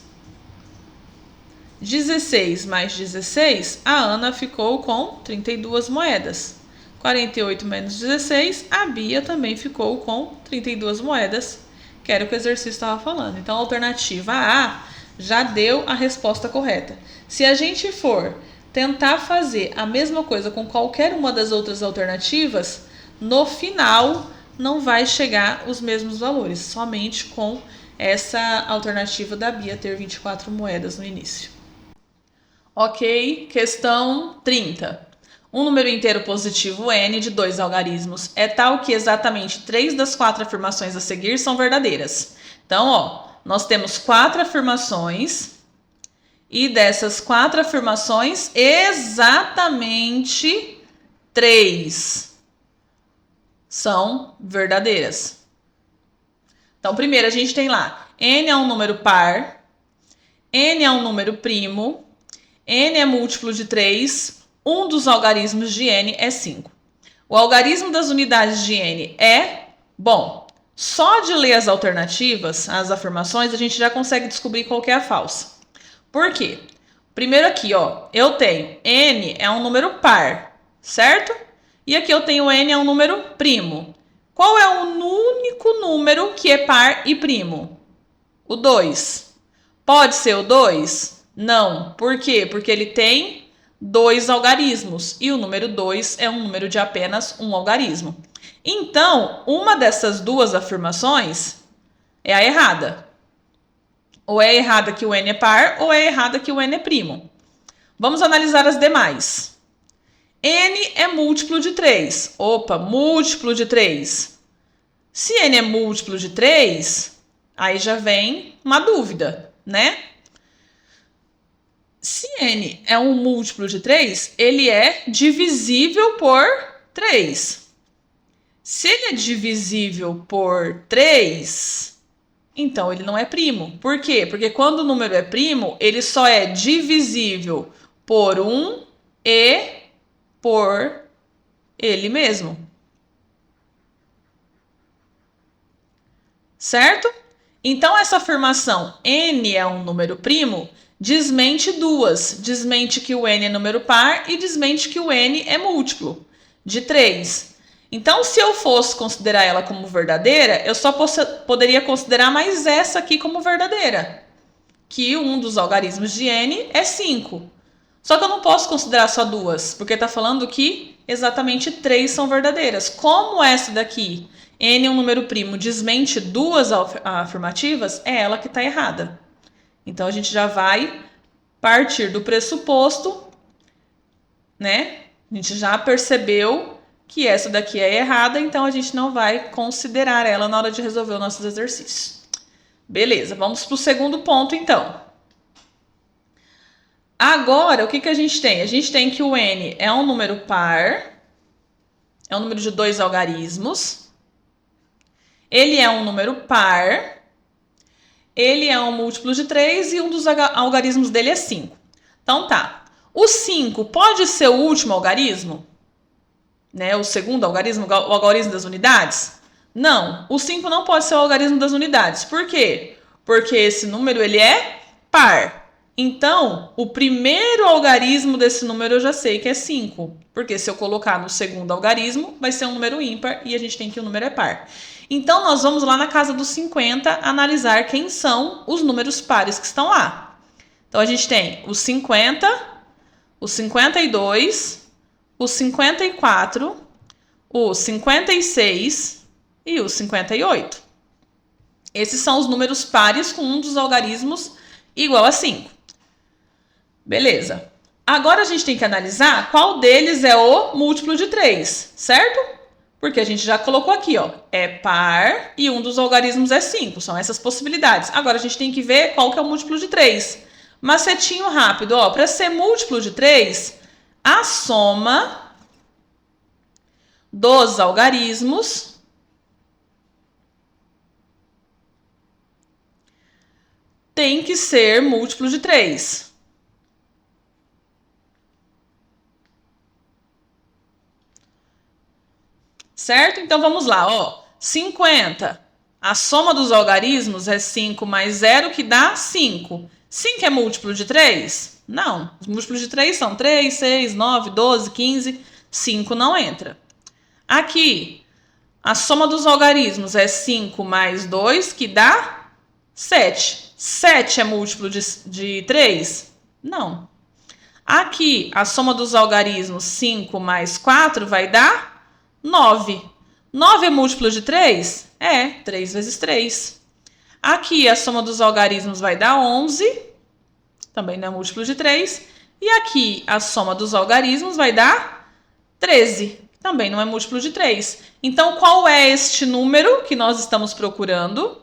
16 mais 16, a Ana ficou com 32 moedas. 48 menos 16, a Bia também ficou com 32 moedas, que era o que o exercício estava falando. Então, a alternativa A já deu a resposta correta. Se a gente for tentar fazer a mesma coisa com qualquer uma das outras alternativas, no final não vai chegar os mesmos valores, somente com essa alternativa da Bia ter 24 moedas no início. Ok, questão 30. Um número inteiro positivo n de 2 algarismos é tal que exatamente 3 das 4 afirmações a seguir são verdadeiras. Então, nós temos 4 afirmações e dessas 4 afirmações, exatamente 3 são verdadeiras. Então, primeiro a gente tem lá, n é um número par, n é um número primo, n é múltiplo de 3, um dos algarismos de n é 5. O algarismo das unidades de n é, bom, Só de ler as alternativas, as afirmações, a gente já consegue descobrir qual que é a falsa. Por quê? Primeiro aqui, ó, eu tenho n é um número par, certo? E aqui eu tenho n é um número primo. Qual é o único número que é par e primo? O 2. Pode ser o 2? Não. Por quê? Porque ele tem 2 algarismos. E o número 2 é um número de apenas um algarismo. Então, uma dessas duas afirmações é a errada. Ou é errada que o n é par, ou é errada que o n é primo. Vamos analisar as demais. N é múltiplo de 3. Opa, múltiplo de 3. Se n é múltiplo de 3, aí já vem uma dúvida, né? Se n é um múltiplo de 3, ele é divisível por 3. Se ele é divisível por 3, então ele não é primo. Por quê? Porque quando o número é primo, ele só é divisível por 1 e por ele mesmo. Certo? Então, essa afirmação n é um número primo desmente duas. Desmente que o n é número par e desmente que o n é múltiplo de 3. Então, se eu fosse considerar ela como verdadeira, eu só poderia considerar mais essa aqui como verdadeira. Que um dos algarismos de n é 5. Só que eu não posso considerar só duas, porque está falando que exatamente 3 são verdadeiras. Como essa daqui, n é um número primo, desmente duas afirmativas, é ela que está errada. Então, a gente já vai partir do pressuposto, né? A gente já percebeu que essa daqui é errada, então a gente não vai considerar ela na hora de resolver os nossos exercícios. Beleza, vamos para o segundo ponto, então. Agora, o que a gente tem? A gente tem que o n é um número par, é um número de 2 algarismos, ele é um número par, ele é um múltiplo de 3 e um dos algarismos dele é 5. Então tá, o 5 pode ser o último algarismo? Né, o segundo algarismo, o algarismo das unidades? Não, o 5 não pode ser o algarismo das unidades. Por quê? Porque esse número ele é par. Então, o primeiro algarismo desse número eu já sei que é 5. Porque se eu colocar no segundo algarismo, vai ser um número ímpar e a gente tem que o número é par. Então, nós vamos lá na casa dos 50 analisar quem são os números pares que estão lá. Então, a gente tem o 50, o 52, o 54, o 56 e o 58. Esses são os números pares com um dos algarismos igual a 5. Beleza. Agora a gente tem que analisar qual deles é o múltiplo de 3, certo? Porque a gente já colocou aqui, ó, é par e um dos algarismos é 5. São essas possibilidades. Agora a gente tem que ver qual que é o múltiplo de 3. Macetinho rápido, ó, para ser múltiplo de 3, a soma dos algarismos tem que ser múltiplo de 3. Certo? Então vamos lá, ó. 50. A soma dos algarismos é 5 mais 0, que dá 5. 5 é múltiplo de 3? Não. Os múltiplos de 3 são 3, 6, 9, 12, 15. 5 não entra. Aqui, a soma dos algarismos é 5 mais 2, que dá 7. 7 é múltiplo de 3? Não. Aqui, a soma dos algarismos 5 mais 4 vai dar 9. 9 é múltiplo de 3? É, 3 vezes 3. Aqui, a soma dos algarismos vai dar 11. Também não é múltiplo de 3. E aqui, a soma dos algarismos vai dar 13. Também não é múltiplo de 3. Então, qual é este número que nós estamos procurando?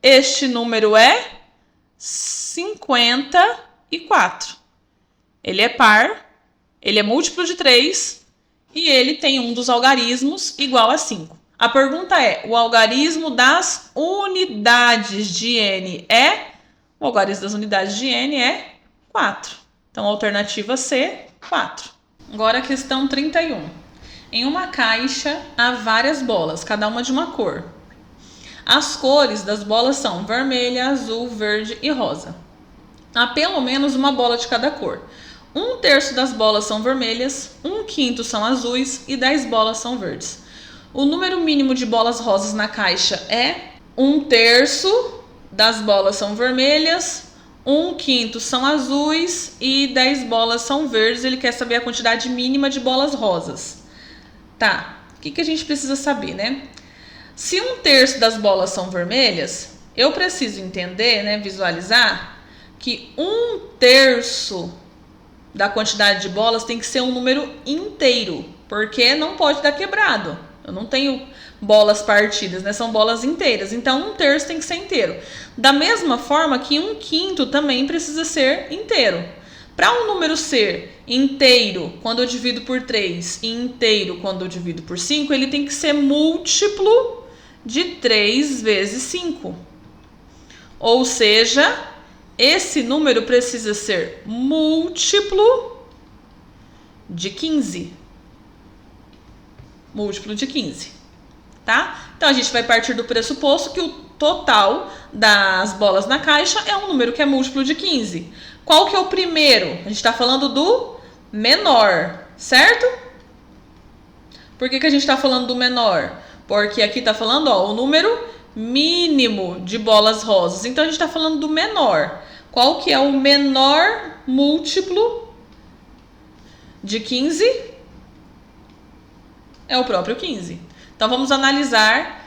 Este número é 54. Ele é par, ele é múltiplo de 3 e ele tem um dos algarismos igual a 5. A pergunta é, o algarismo das unidades de n é? O algarismo das unidades de n é 4. Então, a alternativa C, 4. Agora a questão 31. Em uma caixa há várias bolas, cada uma de uma cor. As cores das bolas são vermelha, azul, verde e rosa. Há pelo menos uma bola de cada cor. 1/3 das bolas são vermelhas, 1/5 são azuis e 10 bolas são verdes. O número mínimo de bolas rosas na caixa é 1/3 das bolas são vermelhas, 1/5 são azuis e 10 bolas são verdes. Ele quer saber a quantidade mínima de bolas rosas. Tá, o que a gente precisa saber, né? Se 1/3 das bolas são vermelhas, eu preciso entender, né, visualizar, que 1/3 da quantidade de bolas tem que ser um número inteiro, porque não pode dar quebrado. Eu não tenho bolas partidas, né? São bolas inteiras. Então, 1/3 tem que ser inteiro. Da mesma forma que 1/5 também precisa ser inteiro. Para um número ser inteiro quando eu divido por 3 e inteiro quando eu divido por 5, ele tem que ser múltiplo de 3 vezes 5. Ou seja, esse número precisa ser múltiplo de 15. Múltiplo de 15, tá? Então, a gente vai partir do pressuposto que o total das bolas na caixa é um número que é múltiplo de 15. Qual que é o primeiro? A gente está falando do menor, certo? Por que a gente está falando do menor? Porque aqui está falando, ó, o número mínimo de bolas rosas. Então, a gente está falando do menor. Qual que é o menor múltiplo de 15? É o próprio 15. Então, vamos analisar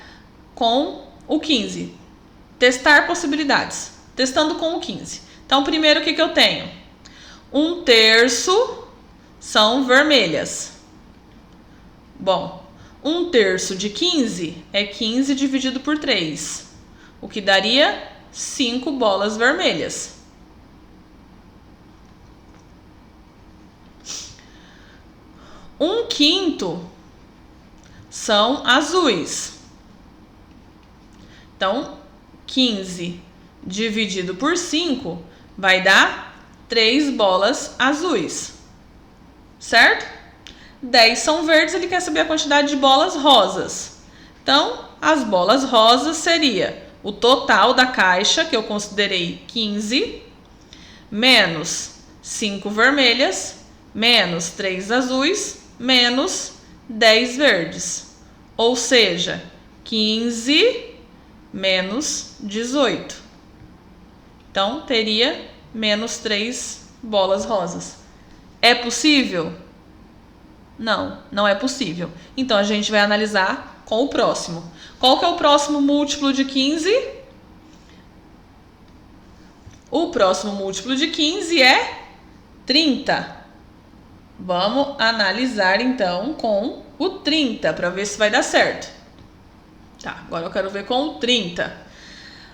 com o 15. Testar possibilidades. Testando com o 15. Então, primeiro, o que eu tenho? 1/3 são vermelhas. Bom, 1/3 de 15 é 15 dividido por 3. O que daria 5 bolas vermelhas. Um quinto são azuis. Então, 15 dividido por 5 vai dar 3 bolas azuis. Certo? 10 são verdes, ele quer saber a quantidade de bolas rosas. Então, as bolas rosas seria o total da caixa, que eu considerei 15, menos 5 vermelhas, menos 3 azuis, menos 10 verdes. Ou seja, 15 menos 18. Então, teria menos 3 bolas rosas. É possível? Não, não é possível. Então, a gente vai analisar com o próximo. Qual que é o próximo múltiplo de 15? O próximo múltiplo de 15 é 30. Vamos analisar, então, com o 30, para ver se vai dar certo. Tá, agora eu quero ver com o 30.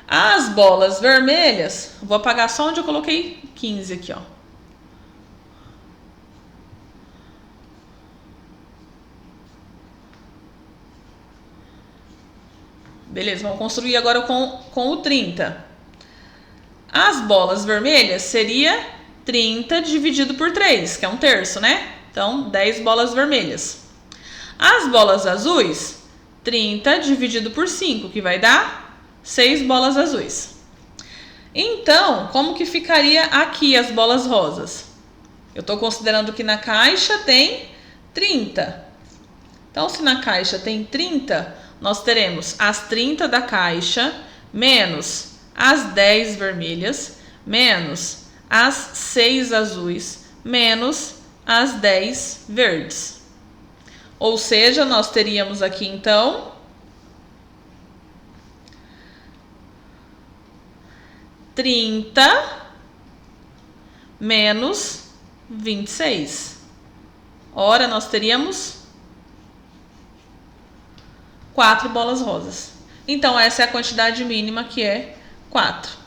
As bolas vermelhas, vou apagar só onde eu coloquei 15 aqui, ó. Beleza, vamos construir agora com o 30. As bolas vermelhas seria 30 dividido por 3, que é 1/3, né? Então, 10 bolas vermelhas. As bolas azuis, 30 dividido por 5, que vai dar 6 bolas azuis. Então, como que ficaria aqui as bolas rosas? Eu estou considerando que na caixa tem 30. Então, se na caixa tem 30, nós teremos as 30 da caixa, menos as 10 vermelhas, menos as 6 azuis, menos as 10 verdes. Ou seja, nós teríamos aqui, então, 30 menos 26. Ora, nós teríamos 4 bolas rosas. Então, essa é a quantidade mínima, que é 4.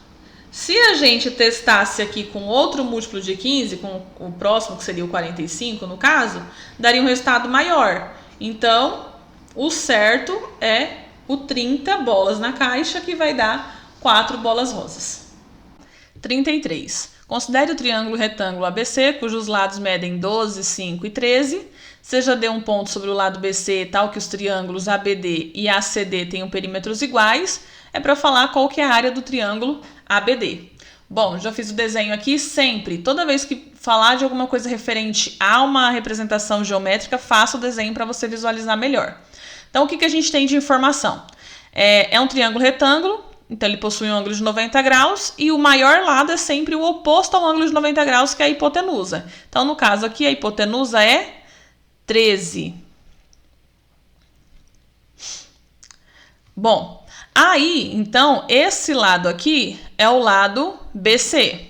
Se a gente testasse aqui com outro múltiplo de 15, com o próximo, que seria o 45, no caso, daria um resultado maior. Então, o certo é o 30 bolas na caixa, que vai dar 4 bolas rosas. 33. Considere o triângulo retângulo ABC, cujos lados medem 12, 5 e 13. Você já deu um ponto sobre o lado BC, tal que os triângulos ABD e ACD tenham perímetros iguais. É para falar qual que é a área do triângulo ABD. Bom, já fiz o desenho aqui. Sempre, toda vez que falar de alguma coisa referente a uma representação geométrica, faça o desenho para você visualizar melhor. Então, o que a gente tem de informação? É um triângulo retângulo, então ele possui um ângulo de 90 graus e o maior lado é sempre o oposto ao ângulo de 90 graus, que é a hipotenusa. Então, no caso aqui, a hipotenusa é 13. Bom, aí, então, esse lado aqui é o lado BC,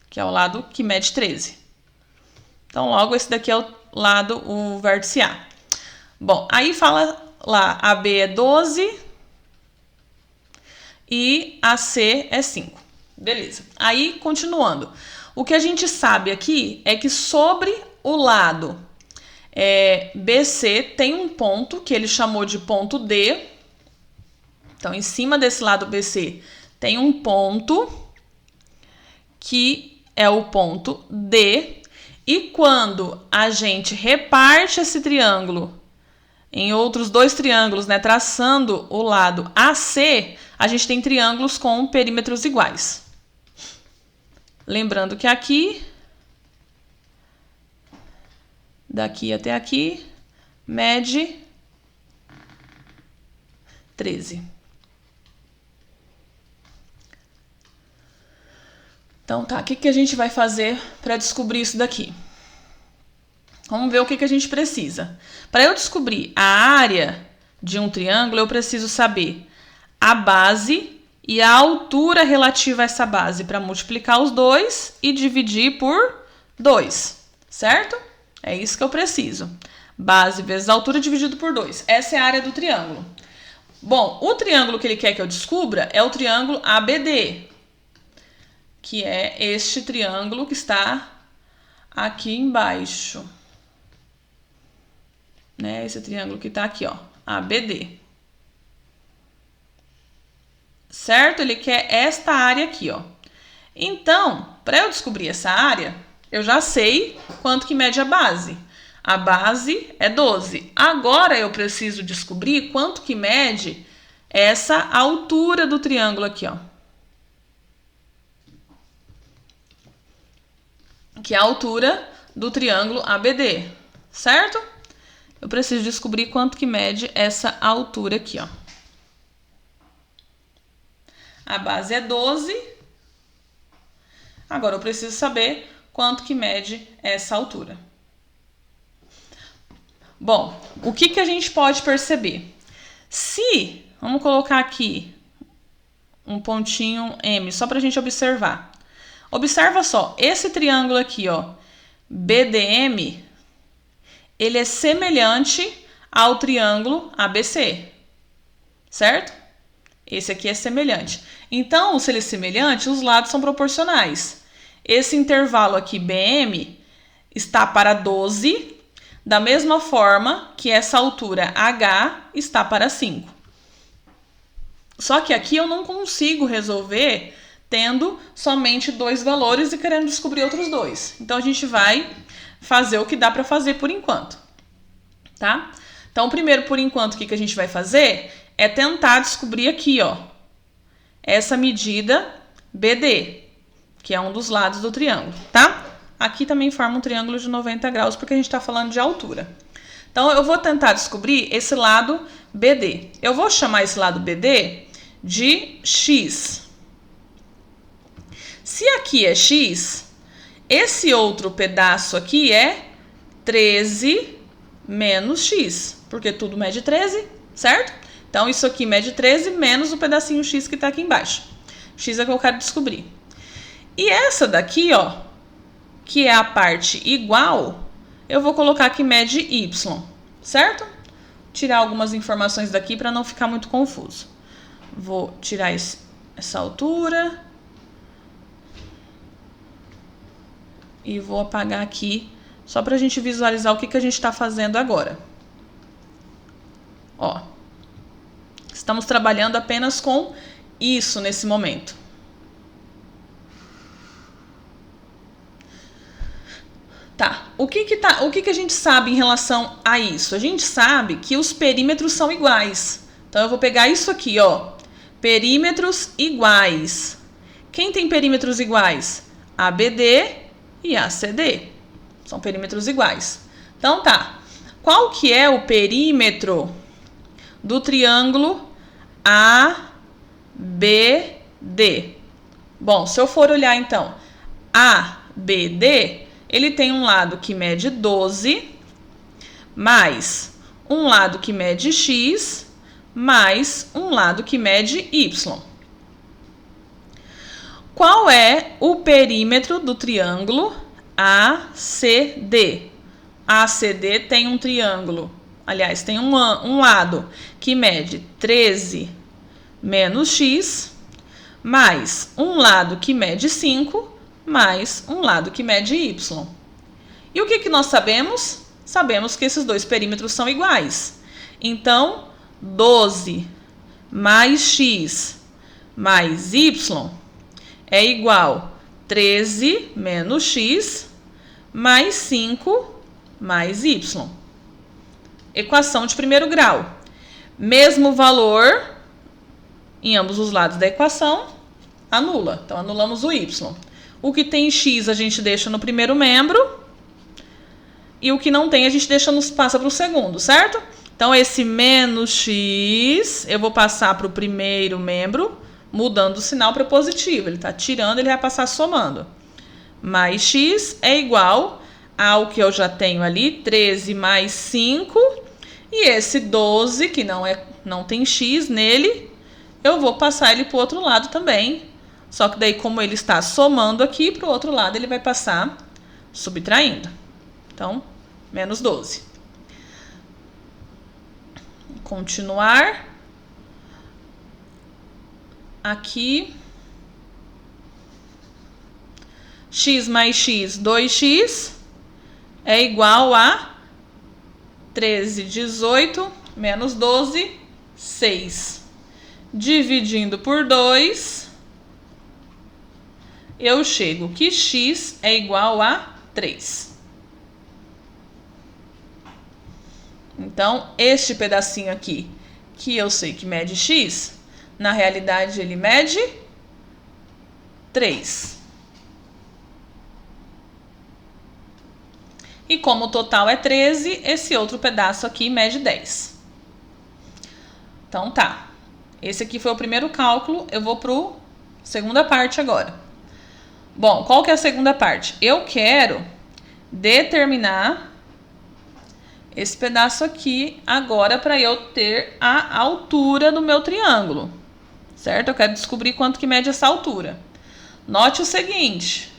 que é o lado que mede 13. Então, logo, esse daqui é o lado, o vértice A. Bom, aí fala lá, AB é 12 e AC é 5. Beleza. Aí, continuando. O que a gente sabe aqui é que sobre o lado BC tem um ponto que ele chamou de ponto D. Então, em cima desse lado BC tem um ponto que é o ponto D. E quando a gente reparte esse triângulo em outros dois triângulos, né, traçando o lado AC, a gente tem triângulos com perímetros iguais. Lembrando que aqui, daqui até aqui, mede 13. Então tá, o que a gente vai fazer para descobrir isso daqui? Vamos ver o que a gente precisa. Para eu descobrir a área de um triângulo, eu preciso saber a base e a altura relativa a essa base para multiplicar os dois e dividir por 2, certo? É isso que eu preciso. Base vezes altura dividido por 2. Essa é a área do triângulo. Bom, o triângulo que ele quer que eu descubra é o triângulo ABD, que é este triângulo que está aqui embaixo. Né? Esse triângulo que está aqui, ó, ABD. Certo? Ele quer esta área aqui, ó. Então, para eu descobrir essa área, eu já sei quanto que mede a base. A base é 12. Agora eu preciso descobrir quanto que mede essa altura do triângulo aqui, ó. Que é a altura do triângulo ABD, certo? Eu preciso descobrir quanto que mede essa altura aqui, ó. A base é 12. Agora eu preciso saber quanto que mede essa altura. Bom, o que a gente pode perceber? Se, vamos colocar aqui um pontinho M, só para a gente observar. Observa só, esse triângulo aqui, ó, BDM, ele é semelhante ao triângulo ABC, certo? Esse aqui é semelhante. Então, se ele é semelhante, os lados são proporcionais. Esse intervalo aqui, BM, está para 12, da mesma forma que essa altura H está para 5. Só que aqui eu não consigo resolver tendo somente dois valores e querendo descobrir outros dois. Então, a gente vai fazer o que dá para fazer por enquanto, tá? Então, primeiro, por enquanto, o que a gente vai fazer é tentar descobrir aqui, ó, essa medida BD, que é um dos lados do triângulo, tá? Aqui também forma um triângulo de 90 graus, porque a gente está falando de altura. Então, eu vou tentar descobrir esse lado BD. Eu vou chamar esse lado BD de X. Se aqui é X, esse outro pedaço aqui é 13 menos X, porque tudo mede 13, certo? Então, isso aqui mede 13 menos o pedacinho X que está aqui embaixo. X é que eu quero descobrir. E essa daqui, ó, que é a parte igual, eu vou colocar que mede Y, certo? Tirar algumas informações daqui para não ficar muito confuso. Vou tirar essa altura. E vou apagar aqui, só para a gente visualizar o que a gente está fazendo agora. Ó, estamos trabalhando apenas com isso nesse momento. Tá, o que a gente sabe em relação a isso? A gente sabe que os perímetros são iguais. Então, eu vou pegar isso aqui, ó. Perímetros iguais. Quem tem perímetros iguais? ABD e ACD. São perímetros iguais. Então, tá. Qual que é o perímetro do triângulo ABD? Bom, se eu for olhar, então, ABD, ele tem um lado que mede 12, mais um lado que mede x, mais um lado que mede y. Qual é o perímetro do triângulo ACD? ACD tem um triângulo, aliás, tem um lado que mede 13 menos x, mais um lado que mede 5, mais um lado que mede y. E o que nós sabemos? Sabemos que esses dois perímetros são iguais. Então, 12 mais x mais y é igual a 13 menos x mais 5 mais y. Equação de primeiro grau. Mesmo valor em ambos os lados da equação, anula. Então, anulamos o y. O que tem x a gente deixa no primeiro membro e o que não tem a gente passa para o segundo, certo? Então, esse menos x eu vou passar para o primeiro membro, mudando o sinal para positivo. Ele está tirando, ele vai passar somando. Mais x é igual ao que eu já tenho ali, 13 mais 5. E esse 12, que não tem x nele, eu vou passar ele para o outro lado também. Só que daí, como ele está somando aqui, para o outro lado ele vai passar subtraindo. Então, menos 12. Continuar. Aqui. X mais x, 2x, é igual a 13, 18, menos 12, 6. Dividindo por 2, eu chego que x é igual a 3. Então, este pedacinho aqui, que eu sei que mede x, na realidade ele mede 3. E como o total é 13, esse outro pedaço aqui mede 10. Então, tá. Esse aqui foi o primeiro cálculo, eu vou para a segunda parte agora. Bom, qual que é a segunda parte? Eu quero determinar esse pedaço aqui agora para eu ter a altura do meu triângulo, certo? Eu quero descobrir quanto que mede essa altura. Note o seguinte.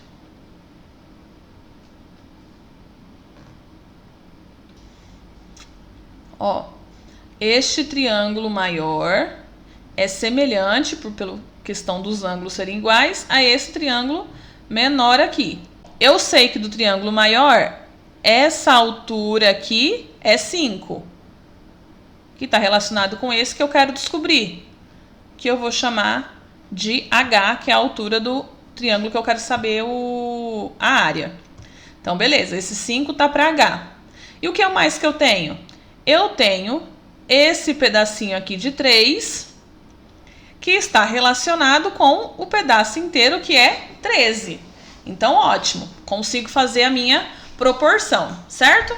Ó, este triângulo maior é semelhante, pela questão dos ângulos serem iguais, a esse triângulo menor aqui. Eu sei que do triângulo maior, essa altura aqui é 5, que está relacionado com esse que eu quero descobrir, que eu vou chamar de H, que é a altura do triângulo que eu quero saber a área. Então, beleza, esse 5 está para H. E o que é mais que eu tenho? Eu tenho esse pedacinho aqui de 3, que está relacionado com o pedaço inteiro, que é 13. Então, ótimo. Consigo fazer a minha proporção, certo?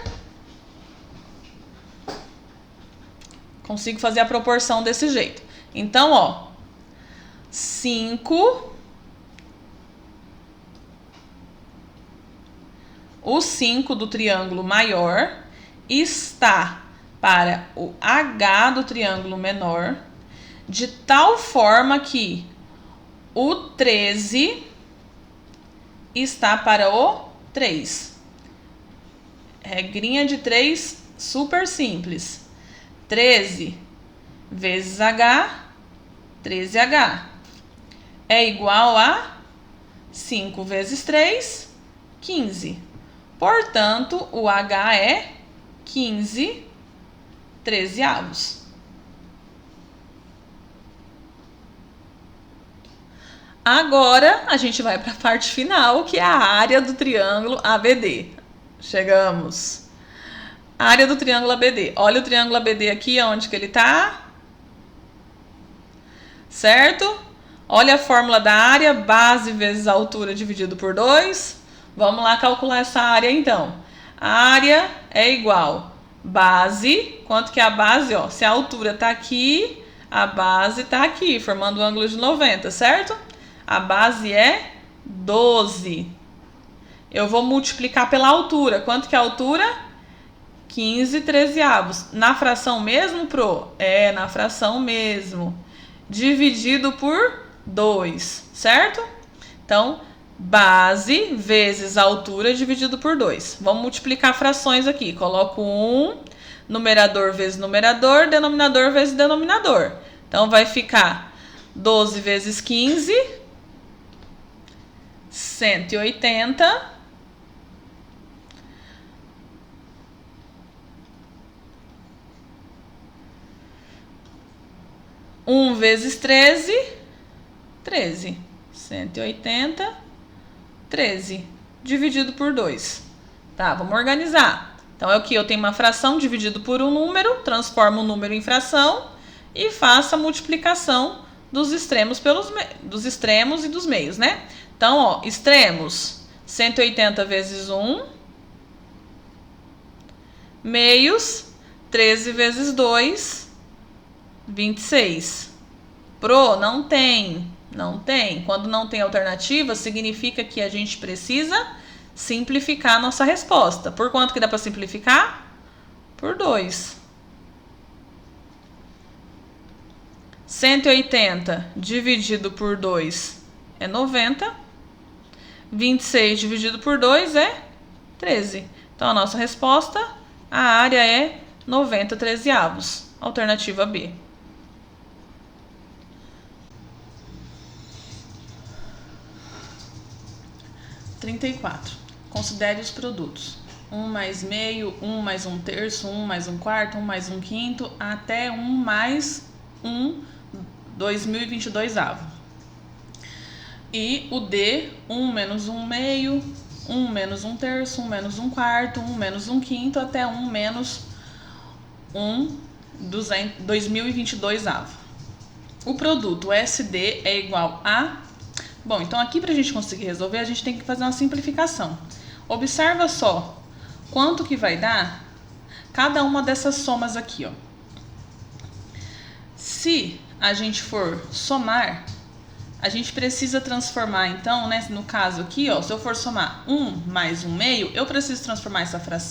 Consigo fazer a proporção desse jeito. Então, ó, 5... O 5 do triângulo maior está para o H do triângulo menor, de tal forma que o 13 está para o 3. Regrinha de 3 super simples. 13 vezes H, 13H, é igual a 5 vezes 3, 15. Portanto, o H é 15 trezeavos. Agora, a gente vai para a parte final, que é a área do triângulo ABD. Chegamos. Área do triângulo ABD. Olha o triângulo ABD aqui, onde que ele tá. Certo? Olha a fórmula da área, base vezes a altura dividido por 2. Vamos lá calcular essa área então. A área é igual base, quanto que é a base? Ó, se a altura tá aqui, a base tá aqui, formando um ângulo de 90, certo? A base é 12. Eu vou multiplicar pela altura. Quanto que é a altura? 15/13. Na fração mesmo, pro? É, na fração mesmo. Dividido por 2, certo? Então, base vezes altura dividido por 2. Vamos multiplicar frações aqui. Coloco 1, numerador vezes numerador, denominador vezes denominador. Então, vai ficar 12 vezes 15, 180. 1 vezes 13, 13. 180, 13. Dividido por 2. Tá, vamos organizar. Então, é o que? Eu tenho uma fração dividido por um número, transformo o número em fração e faço a multiplicação dos extremos dos extremos e dos meios, né? Então, ó, extremos, 180 vezes 1. Meios, 13 vezes 2, 26. Pro, não tem. Não tem. Quando não tem alternativa, significa que a gente precisa simplificar a nossa resposta. Por quanto que dá para simplificar? Por 2. 180 dividido por 2 é 90. 26 dividido por 2 é 13. Então, a nossa resposta, a área é 90/13. Alternativa B. 34. Considere os produtos. 1 mais meio, 1 mais 1/3, 1 mais 1/4, 1 mais 1/5, até 1 mais 1 2022. E o D, 1 menos 1 meio, 1 menos 1/3, 1 menos 1/4, 1 menos 1/5, até 1 menos 1 2022. O produto SD é igual a... Bom, então aqui para a gente conseguir resolver, a gente tem que fazer uma simplificação. Observa só quanto que vai dar cada uma dessas somas aqui, ó. Se a gente for somar, a gente precisa transformar, então, né, no caso aqui, ó, se eu for somar 1 mais 1 meio, eu preciso transformar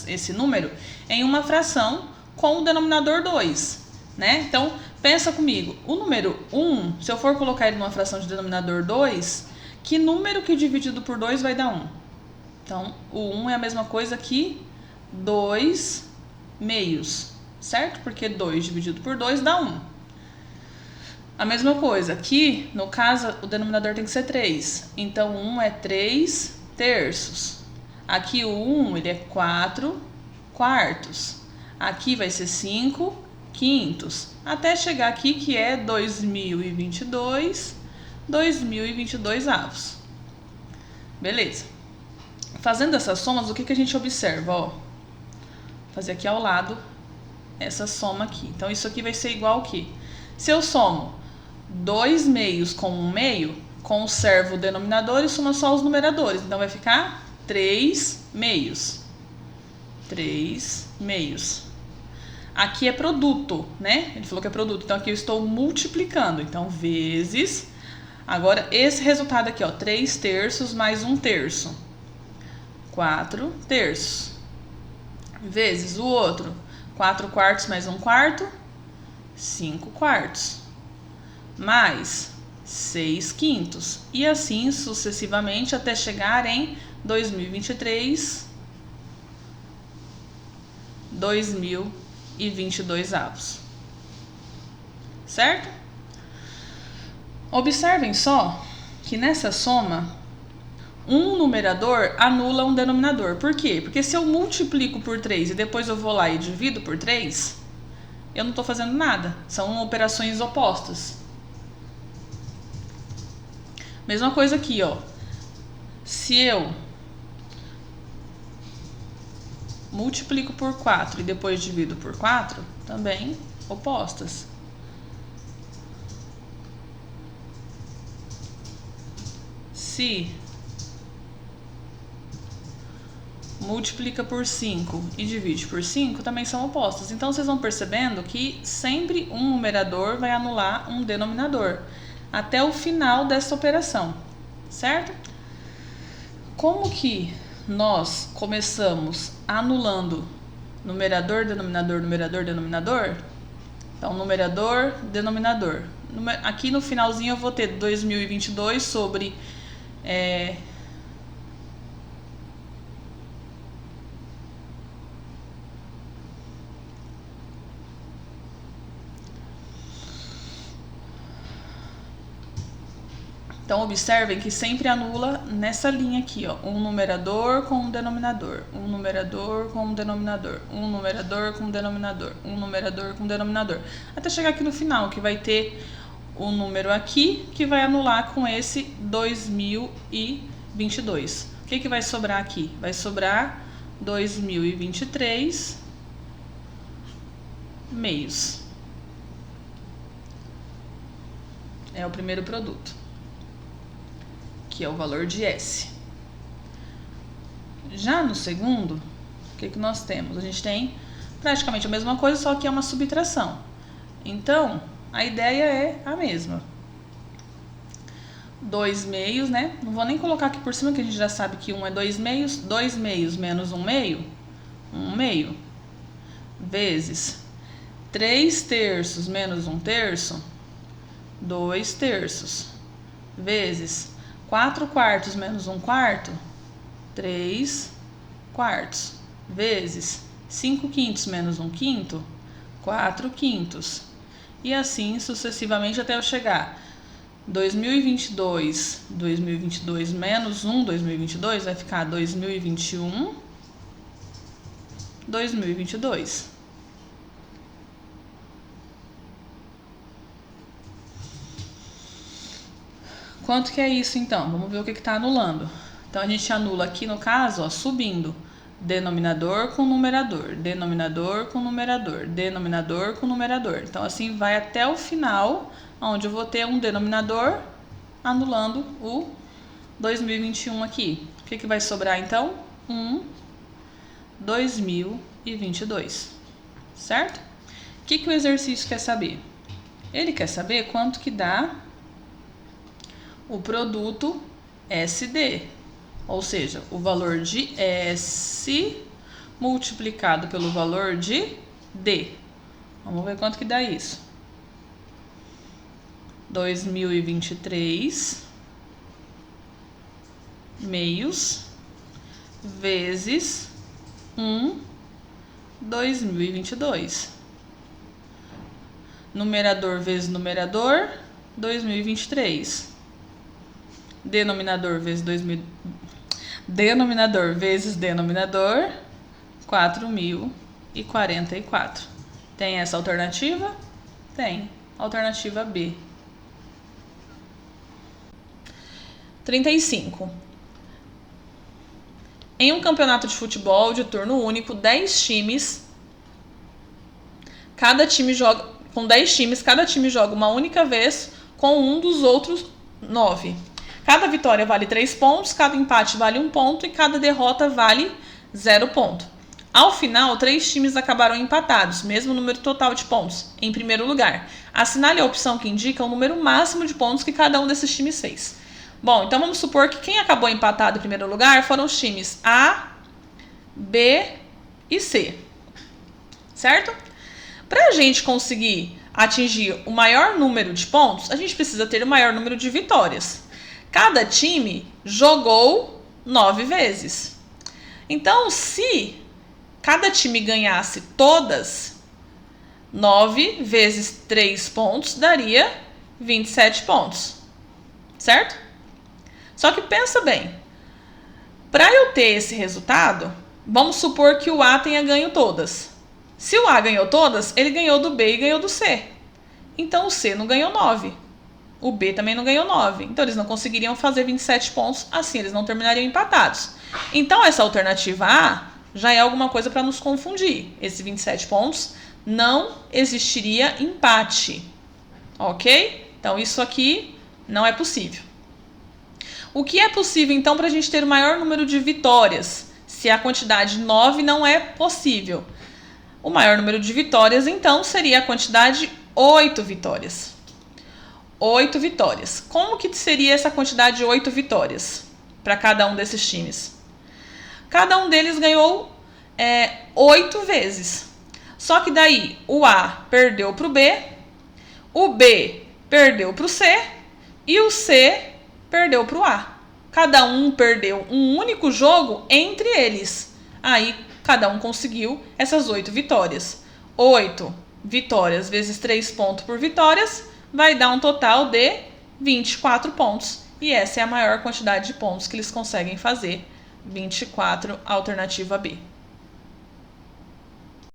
esse número em uma fração com o denominador 2, né? Então, pensa comigo, o número 1, se eu for colocar ele numa fração de denominador 2, que número que dividido por 2 vai dar 1? Então, o 1 é a mesma coisa que 2 meios, certo? Porque 2 dividido por 2 dá 1. A mesma coisa, aqui, no caso, o denominador tem que ser 3. Então, 1 é 3/3. Aqui, o 1, ele é 4/4. Aqui vai ser 5/5. Até chegar aqui, que é 2022 avos. Beleza. Fazendo essas somas, o que a gente observa? Ó, vou fazer aqui ao lado essa soma aqui. Então, isso aqui vai ser igual ao quê? Se eu somo 2 meios com 1 meio, conservo o denominador e soma só os numeradores. Então, vai ficar 3 meios. 3 meios. Aqui é produto, né? Ele falou que é produto. Então, aqui eu estou multiplicando. Então, vezes... Agora, esse resultado aqui, ó, 3/3 mais 1/3. 4/3. Vezes o outro, 4/4 mais 1/4, 5/4. Mais 6/5. E assim sucessivamente até chegar em 2023, 2022 avos. Certo? Observem só que nessa soma, um numerador anula um denominador. Por quê? Porque se eu multiplico por 3 e depois eu vou lá e divido por 3, eu não estou fazendo nada. São operações opostas. Mesma coisa aqui, ó. Se eu multiplico por 4 e depois divido por 4, também opostas. Se multiplica por 5 e divide por 5, também são opostas. Então, vocês vão percebendo que sempre um numerador vai anular um denominador, até o final dessa operação, certo? Como que nós começamos anulando numerador, denominador, numerador, denominador? Então, numerador, denominador. Aqui no finalzinho eu vou ter 2022 sobre... Então, observem que sempre anula nessa linha aqui, ó, um numerador com um denominador, um numerador com um denominador, um numerador com um denominador, um numerador com um denominador, até chegar aqui no final, que vai ter o número aqui, que vai anular com esse 2022. O que vai sobrar aqui? Vai sobrar 2023 meios. É o primeiro produto, que é o valor de S. Já no segundo, o que nós temos? A gente tem praticamente a mesma coisa, só que é uma subtração. Então, a ideia é a mesma. 2 meios, né? Não vou nem colocar aqui por cima, que a gente já sabe que 1 é 2 meios. 2 meios menos 1 meio, 1 meio, vezes 3 terços menos 1 terço, 2 terços, vezes 4 quartos menos 1 quarto, 3 quartos, vezes 5 quintos menos 1 quinto, 4 quintos. E assim sucessivamente até eu chegar 2022 menos 1 2022 vai ficar 2021 2022. Quanto que é isso, então? Vamos ver o que está anulando. Então, a gente anula aqui, no caso, ó, subindo. Denominador com numerador, denominador com numerador, denominador com numerador. Então, assim, vai até o final, onde eu vou ter um denominador anulando o 2021 aqui. O que vai sobrar, então? 2022. Certo? O que o exercício quer saber? Ele quer saber quanto que dá o produto SD, ou seja, o valor de S multiplicado pelo valor de D. Vamos ver quanto que dá isso. 2023 meios vezes 2022. Numerador vezes numerador, 2023. Denominador vezes denominador, 4.044. Tem essa alternativa? Tem. Alternativa B. 35. Em um campeonato de futebol de turno único, 10 times. Cada time joga com 10 times, cada time joga uma única vez com um dos outros 9. Cada vitória vale 3 pontos, cada empate vale 1 ponto e cada derrota vale 0 ponto. Ao final, 3 times acabaram empatados, mesmo número total de pontos, em primeiro lugar. Assinale a opção que indica o número máximo de pontos que cada um desses times fez. Bom, então vamos supor que quem acabou empatado em primeiro lugar foram os times A, B e C. Certo? Para a gente conseguir atingir o maior número de pontos, a gente precisa ter o maior número de vitórias. Cada time jogou 9 vezes. Então, se cada time ganhasse todas, 9 vezes 3 pontos daria 27 pontos. Certo? Só que pensa bem. Para eu ter esse resultado, vamos supor que o A tenha ganho todas. Se o A ganhou todas, ele ganhou do B e ganhou do C. Então, o C não ganhou 9. O B também não ganhou 9. Então, eles não conseguiriam fazer 27 pontos. Assim, eles não terminariam empatados. Então, essa alternativa A já é alguma coisa para nos confundir. Esse 27 pontos, não existiria empate, ok? Então, isso aqui não é possível. O que é possível, então, para a gente ter o maior número de vitórias, se a quantidade 9 não é possível? O maior número de vitórias, então, seria a quantidade 8 vitórias. 8 vitórias. Como que seria essa quantidade de 8 vitórias para cada um desses times? Cada um deles ganhou 8 vezes. Só que daí o A perdeu para o B, o B perdeu para o C e o C perdeu para o A. Cada um perdeu um único jogo entre eles. Aí cada um conseguiu essas 8 vitórias. 8 vitórias vezes 3 pontos por vitórias vai dar um total de 24 pontos. E essa é a maior quantidade de pontos que eles conseguem fazer. 24, alternativa B.